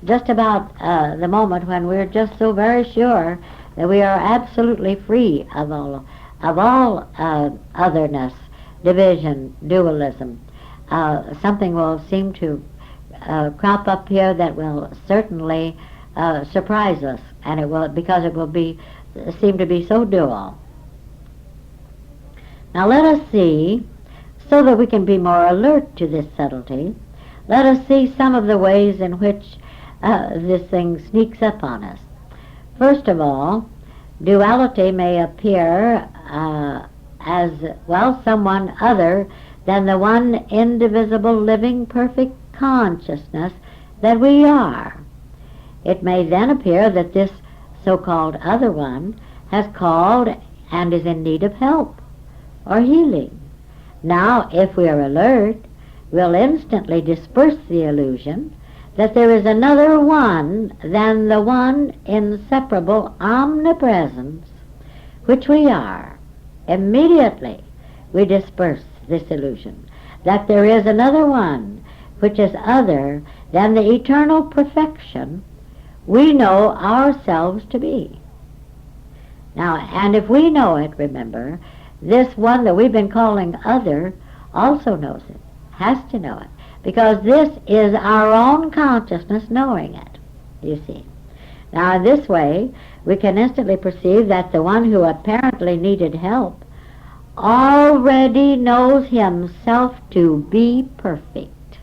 Just about the moment when we're just so very sure that we are absolutely free of all otherness, division, dualism. Something will seem to crop up here that will certainly surprise us, and it will, because it will seem to be so dual. Now let us see, so that we can be more alert to this subtlety, let us see some of the ways in which this thing sneaks up on us. First of all, duality may appear as, well, someone other than the one indivisible, living, perfect consciousness that we are. It may then appear that this so-called other one has called and is in need of help or healing. Now, if we are alert, we'll instantly disperse the illusion that there is another one than the one inseparable omnipresence which we are. Immediately we disperse this illusion that there is another one which is other than the eternal perfection we know ourselves to be. Now, and if we know it, remember, this one that we've been calling other also knows it, has to know it, because this is our own consciousness knowing it, you see. Now, in this way, we can instantly perceive that the one who apparently needed help already knows himself to be perfect,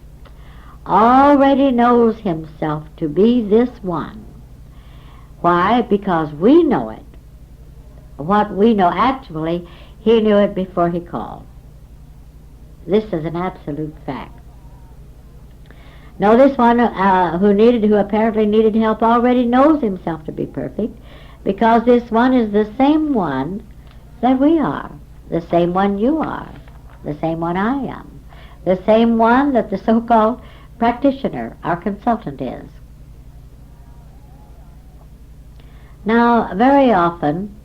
already knows himself to be this one. Why? Because we know it. What we know, actually, he knew it before he called. This is an absolute fact. No, this one who apparently needed help already knows himself to be perfect, because this one is the same one that we are, the same one you are, the same one I am, the same one that the so-called practitioner, our consultant, is. Now, very often,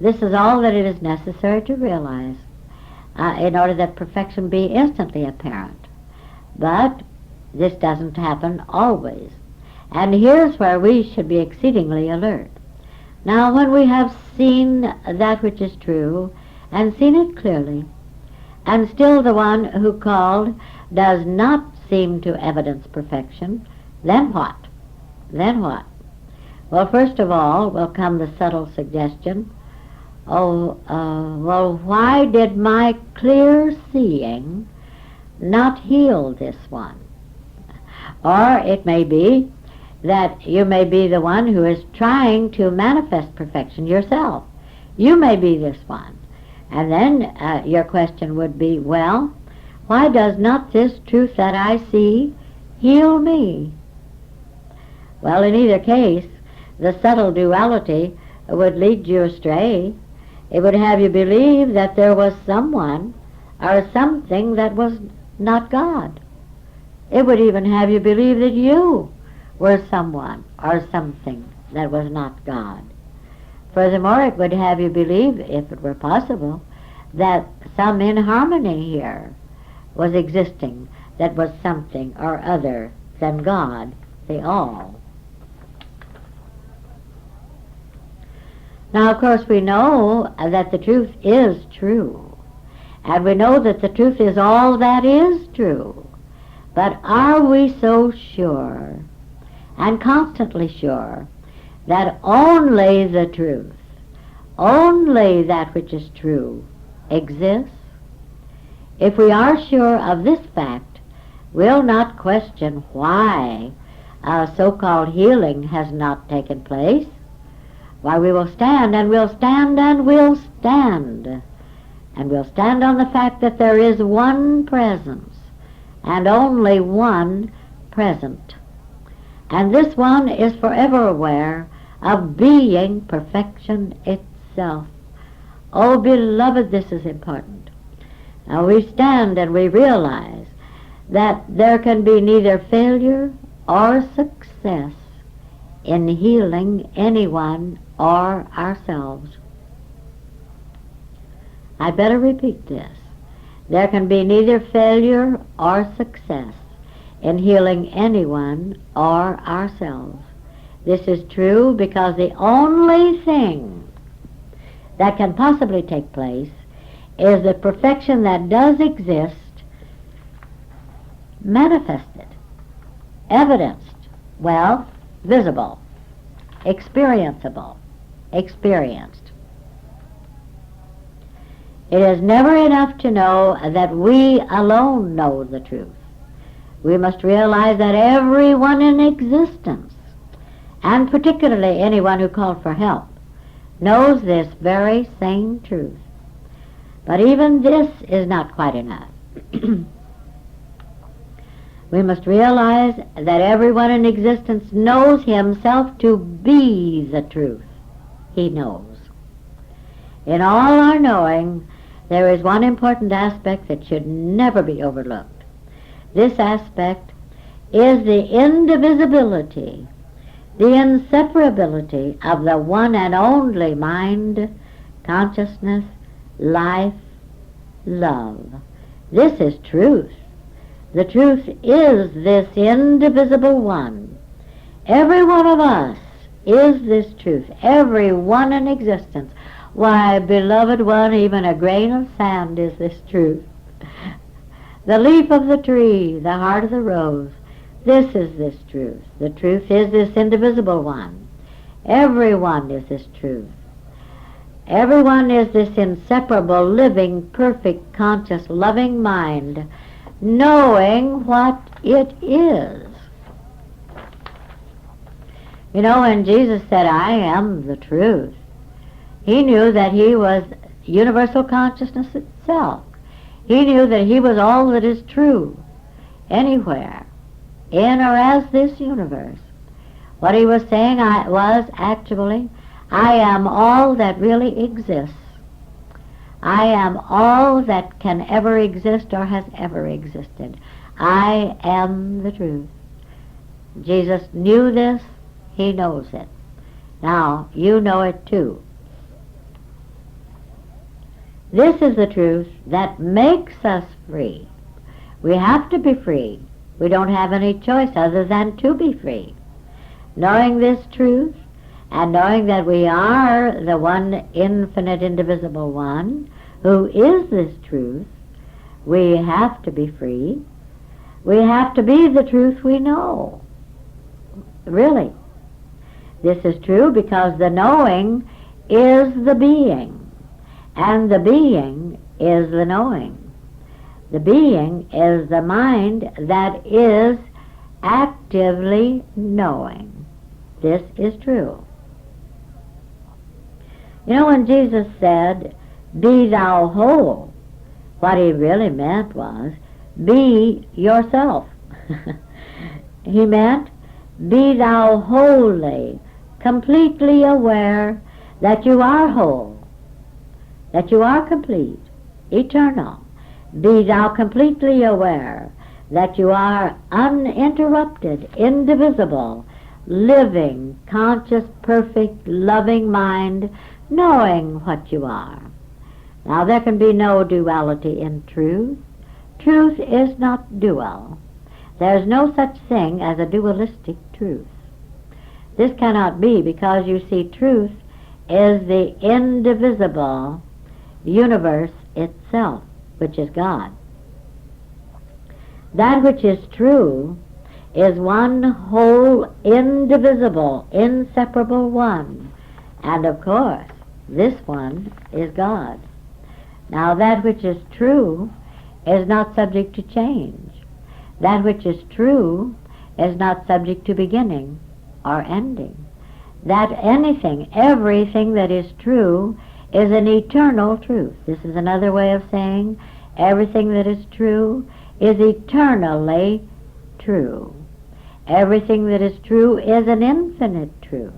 this is all that it is necessary to realize in order that perfection be instantly apparent. But this doesn't happen always. And here's where we should be exceedingly alert. Now, when we have seen that which is true, and seen it clearly, and still the one who called does not seem to evidence perfection, then what? Then what? Well, first of all will come the subtle suggestion, well, why did my clear seeing not heal this one? Or it may be, that you may be the one who is trying to manifest perfection yourself. You may be this one. And then your question would be, well, why does not this truth that I see heal me? Well, in either case, the subtle duality would lead you astray. It would have you believe that there was someone or something that was not God. It would even have you believe that you were someone or something that was not God. Furthermore, it would have you believe, if it were possible, that some inharmony here was existing that was something or other than God, the All. Now, of course, we know that the truth is true, and we know that the truth is all that is true. But are we so sure, and constantly sure, that only the truth, only that which is true, exists? If we are sure of this fact, we'll not question why so-called healing has not taken place. Why, we will stand, and we'll stand, and we'll stand. And we'll stand on the fact that there is one presence, and only one present. And this one is forever aware of being perfection itself. Oh, beloved, this is important. Now we stand and we realize that there can be neither failure or success in healing anyone or ourselves. I'd better repeat this. There can be neither failure or success in healing anyone or ourselves. This is true because the only thing that can possibly take place is the perfection that does exist, manifested, evidenced, well, visible, experienceable, experienced. It is never enough to know that we alone know the truth. We must realize that everyone in existence, and particularly anyone who called for help, knows this very same truth. But even this is not quite enough. We must realize that everyone in existence knows himself to be the truth. He knows. In all our knowing, there is one important aspect that should never be overlooked. This aspect is the indivisibility, the inseparability of the one and only mind, consciousness, life, love. This is truth. The truth is this indivisible one. Every one of us is this truth. Every one in existence. Why, beloved one, even a grain of sand is this truth. The leaf of the tree, the heart of the rose, this is this truth. The truth is this indivisible one. Everyone is this truth. Everyone is this inseparable, living, perfect, conscious, loving mind, knowing what it is. You know, when Jesus said, I am the truth, he knew that he was universal consciousness itself. He knew that he was all that is true, anywhere, in or as this universe. What he was saying was actually, I am all that really exists. I am all that can ever exist or has ever existed. I am the truth. Jesus knew this. He knows it. Now, you know it too. This is the truth that makes us free. We have to be free. We don't have any choice other than to be free. Knowing this truth, and knowing that we are the one infinite, indivisible one, who is this truth, we have to be free. We have to be the truth we know. Really. This is true because the knowing is the being, and the being is the knowing. The being is the mind that is actively knowing. This is true. You know, when Jesus said, "Be thou whole," what he really meant was, be yourself. He meant, be thou wholly, completely aware that you are whole, that you are complete, eternal. Be thou completely aware that you are uninterrupted, indivisible, living, conscious, perfect, loving mind, knowing what you are. Now, there can be no duality in truth. Truth is not dual. There is no such thing as a dualistic truth. This cannot be, because you see, truth is the indivisible universe itself, which is God. That which is true is one whole, indivisible, inseparable one. And of course, this one is God. Now, that which is true is not subject to change. That which is true is not subject to beginning or ending. That anything, everything that is true is an eternal truth. This is another way of saying everything that is true is eternally true. Everything that is true is an infinite truth.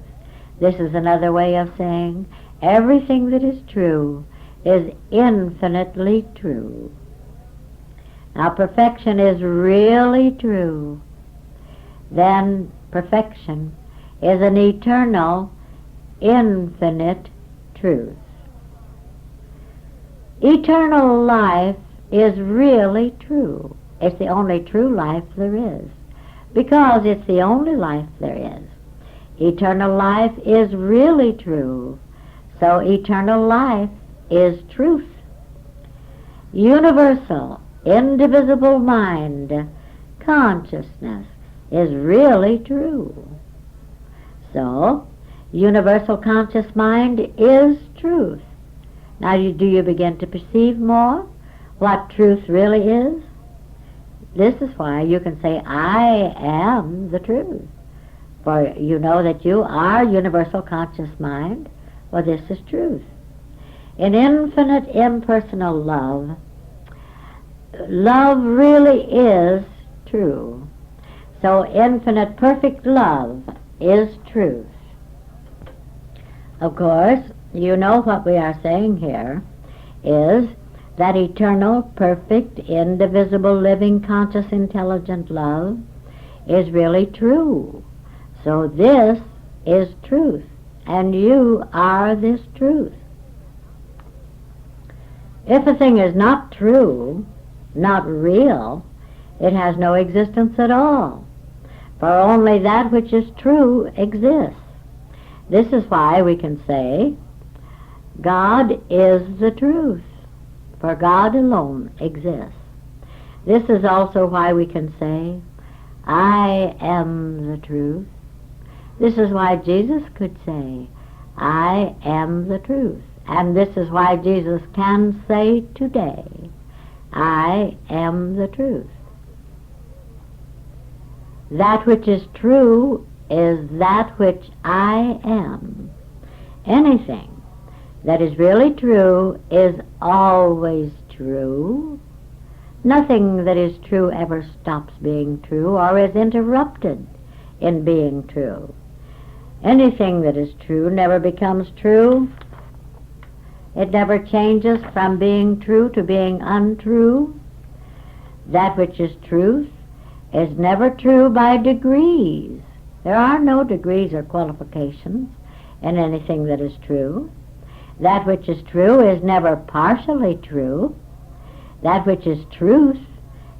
This is another way of saying everything that is true is infinitely true. Now, perfection is really true. Then perfection is an eternal, infinite truth. Eternal life is really true. It's the only true life there is, because it's the only life there is. Eternal life is really true, so eternal life is truth. Universal, indivisible mind, consciousness, is really true. So, universal conscious mind is truth. Now, do you begin to perceive more what truth really is? This is why you can say, I am the truth. For you know that you are universal conscious mind. Well, this is truth. In infinite impersonal love, love really is true. So infinite perfect love is truth. Of course, you know what we are saying here is that eternal, perfect, indivisible, living, conscious, intelligent love is really true. So this is truth, and you are this truth. If a thing is not true, not real, it has no existence at all, for only that which is true exists. This is why we can say, God is the truth, for God alone exists. This is also why we can say, I am the truth. This is why Jesus could say, I am the truth. And this is why Jesus can say today, I am the truth. That which is true is that which I am. Anything that is really true is always true. Nothing that is true ever stops being true or is interrupted in being true. Anything that is true never becomes true. It never changes from being true to being untrue. That which is truth is never true by degrees. There are no degrees or qualifications in anything that is true. That which is true is never partially true. That which is truth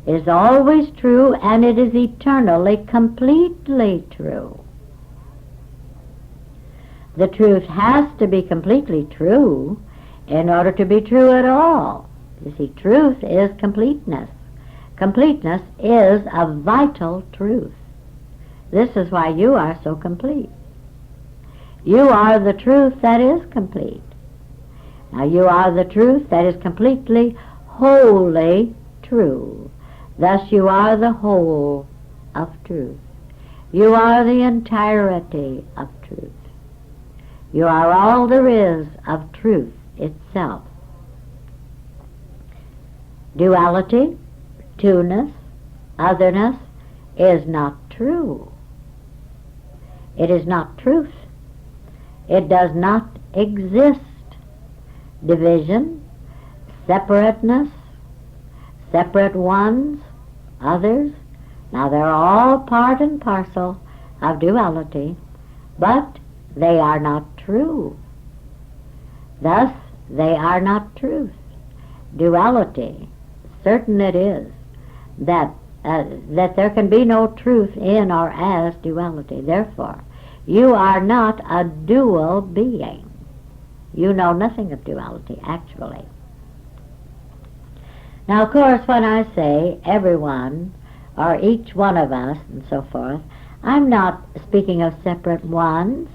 is always true, and it is eternally, completely true. The truth has to be completely true in order to be true at all. You see, truth is completeness. Completeness is a vital truth. This is why you are so complete. You are the truth that is complete. Now, you are the truth that is completely, wholly true. Thus, you are the whole, of truth. You are the entirety of truth. You are all there is of truth itself. Duality, two-ness, otherness is not true. It is not truth. It does not exist. Division, separateness, separate ones, others, now they're all part and parcel of duality, but they are not true. Thus, they are not truth. Duality, certain it is that there can be no truth in or as duality. Therefore, you are not a dual being. You know nothing of duality, actually. Now, of course, when I say everyone, or each one of us, and so forth, I'm not speaking of separate ones.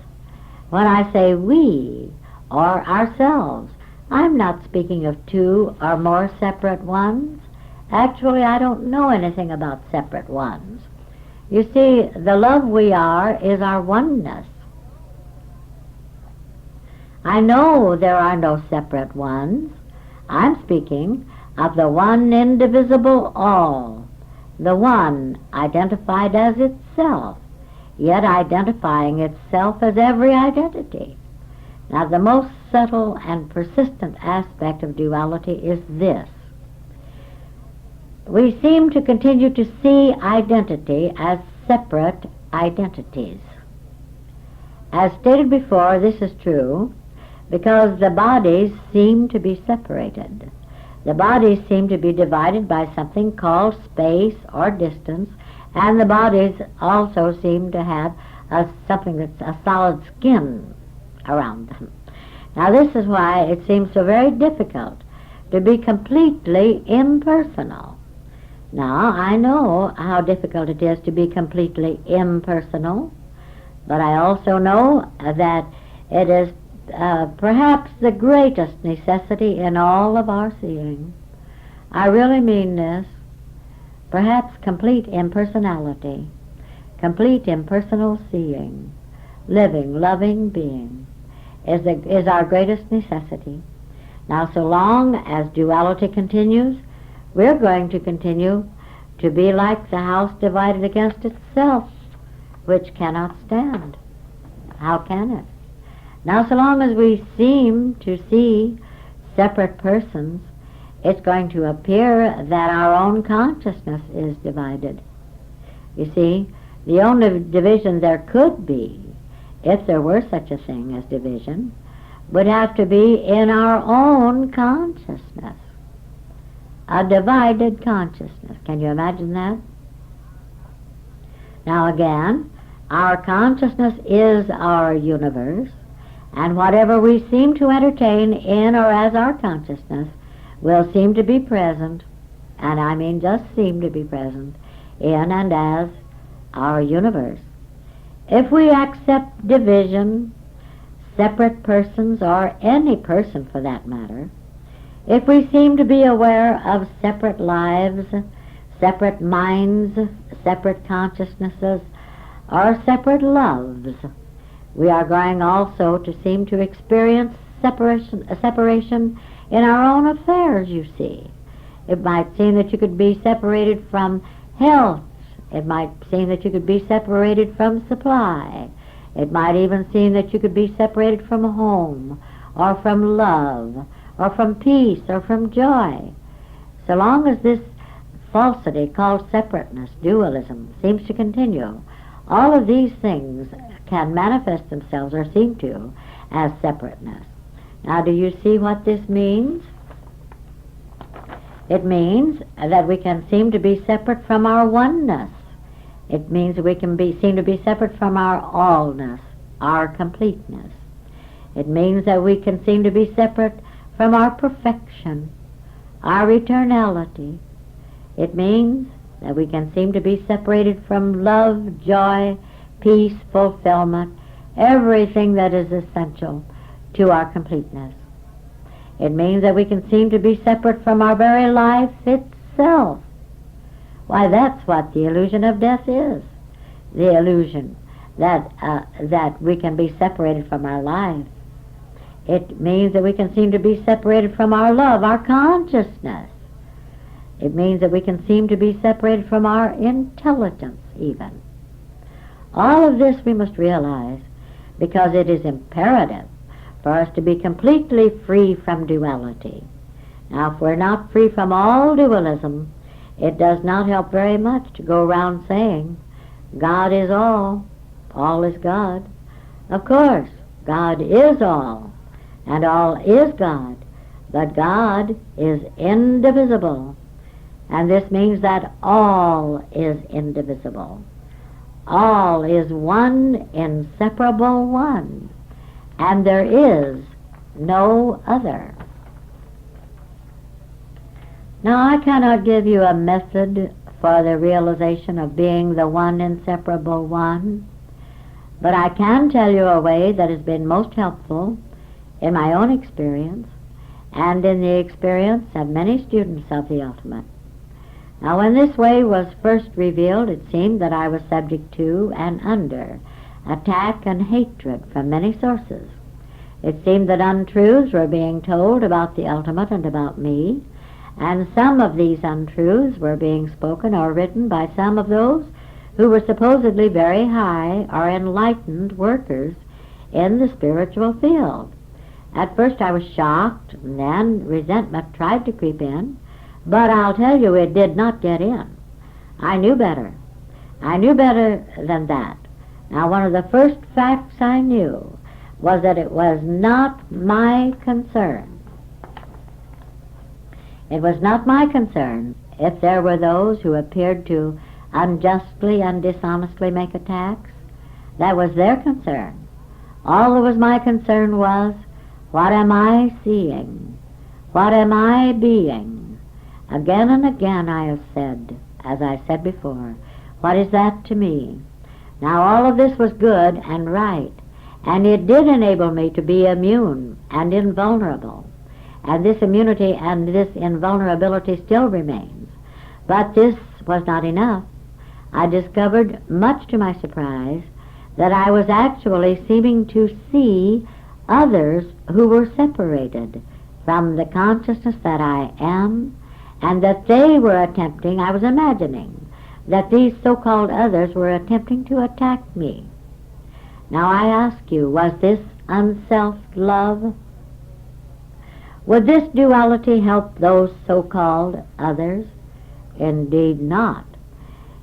When I say we, or ourselves, I'm not speaking of two or more separate ones. Actually, I don't know anything about separate ones. You see, the love we are is our oneness. I know there are no separate ones. I'm speaking of the one indivisible all, the one identified as itself, yet identifying itself as every identity. Now, the most subtle and persistent aspect of duality is this. We seem to continue to see identity as separate identities. As stated before, this is true because the bodies seem to be separated. The bodies seem to be divided by something called space or distance, and the bodies also seem to have something that's a solid skin around them. Now, this is why it seems so very difficult to be completely impersonal. Now, I know how difficult it is to be completely impersonal, but I also know that it is perhaps the greatest necessity in all of our seeing. I really mean this. Perhaps complete impersonality, complete impersonal seeing, living, loving being is our greatest necessity. Now, so long as duality continues, we're going to continue to be like the house divided against itself, which cannot stand. How can it? Now, so long as we seem to see separate persons, it's going to appear that our own consciousness is divided. You see, the only division there could be, if there were such a thing as division, would have to be in our own consciousness. A divided consciousness. Can you imagine that? Now again, our consciousness is our universe, and whatever we seem to entertain in or as our consciousness will seem to be present, and I mean just seem to be present, in and as our universe. If we accept division, separate persons, or any person for that matter, if we seem to be aware of separate lives, separate minds, separate consciousnesses, or separate loves, we are going also to seem to experience separation in our own affairs, you see. It might seem that you could be separated from health. It might seem that you could be separated from supply. It might even seem that you could be separated from home, or from love, or from peace, or from joy. So long as this falsity called separateness, dualism, seems to continue, all of these things can manifest themselves, or seem to, as separateness. Now, do you see what this means? It means that we can seem to be separate from our oneness. It means that we can seem to be separate from our allness, our completeness. It means that we can seem to be separate from our perfection, our eternality. It means that we can seem to be separated from love, joy, peace, fulfillment, everything that is essential to our completeness. It means that we can seem to be separate from our very life itself. Why, that's what the illusion of death is. The illusion that we can be separated from our life. It means that we can seem to be separated from our love, our consciousness. It means that we can seem to be separated from our intelligence even. All of this we must realize, because it is imperative for us to be completely free from duality. Now, if we're not free from all dualism, it does not help very much to go around saying, God is all is God. Of course, God is all, and all is God, but God is indivisible, and this means that all is indivisible. All is one inseparable one, and there is no other. Now, I cannot give you a method for the realization of being the one inseparable one, but I can tell you a way that has been most helpful in my own experience and in the experience of many students of the ultimate. Now, when this way was first revealed, it seemed that I was subject to and under attack and hatred from many sources. It seemed that untruths were being told about the ultimate and about me, and some of these untruths were being spoken or written by some of those who were supposedly very high or enlightened workers in the spiritual field. At first I was shocked, and then resentment tried to creep in, but I'll tell you, it did not get in. I knew better. I knew better than that. Now, one of the first facts I knew was that it was not my concern. It was not my concern if there were those who appeared to unjustly and dishonestly make attacks. That was their concern. All that was my concern was, what am I seeing? What am I being? Again and again I have said, as I said before, what is that to me? Now, all of this was good and right, and it did enable me to be immune and invulnerable. And this immunity and this invulnerability still remains. But this was not enough. I discovered, much to my surprise, that I was actually seeming to see others who were separated from the consciousness that I am, and that they were attempting, I was imagining, that these so-called others were attempting to attack me. Now I ask you, was this unselfed love? Would this duality help those so-called others? Indeed not.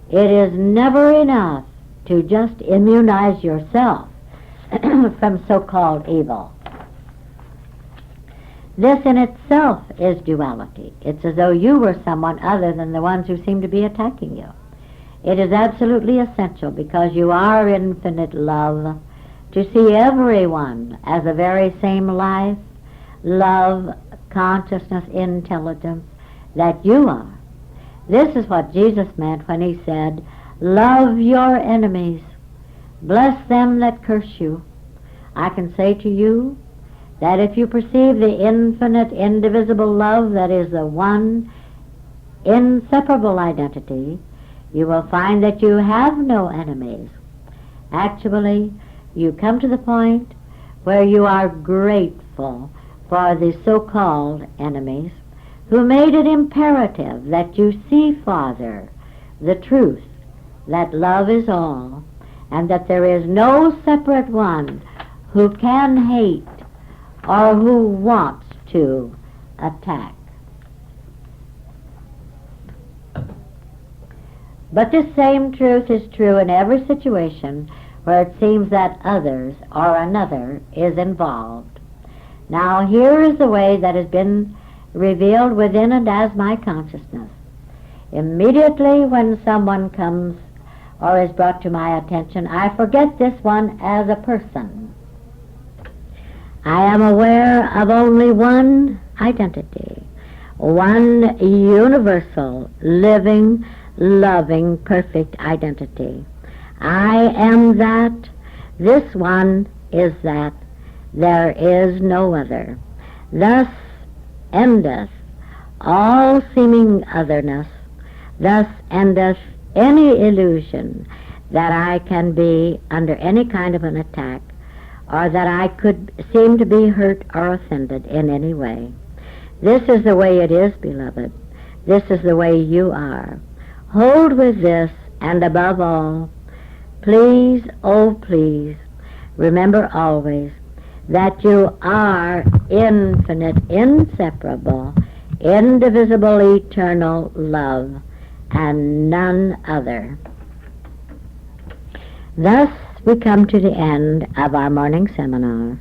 It is never enough to just immunize yourself from so-called evil. This in itself is duality. It's as though you were someone other than the ones who seem to be attacking you. It is absolutely essential, because you are infinite love, to see everyone as the very same life, love, consciousness, intelligence that you are. This is what Jesus meant when he said, love your enemies, bless them that curse you. I can say to you that if you perceive the infinite, indivisible love that is the one inseparable identity, you will find that you have no enemies. Actually, you come to the point where you are grateful for the so-called enemies who made it imperative that you see, Father, the truth that love is all, and that there is no separate one who can hate or who wants to attack. But this same truth is true in every situation where it seems that others or another is involved. Now, here is the way that has been revealed within and as my consciousness. Immediately when someone comes or is brought to my attention, I forget this one as a person. I am aware of only one identity, one universal, living, loving, perfect identity. I am that, this one is that, there is no other. Thus endeth all seeming otherness, Thus endeth any illusion that I can be under any kind of an attack, or that I could seem to be hurt or offended in any way. This is the way it is, beloved. This is the way you are. Hold with this, and above all, please, oh please, remember always that you are infinite, inseparable, indivisible, eternal love, and none other. Thus we come to the end of our morning seminar.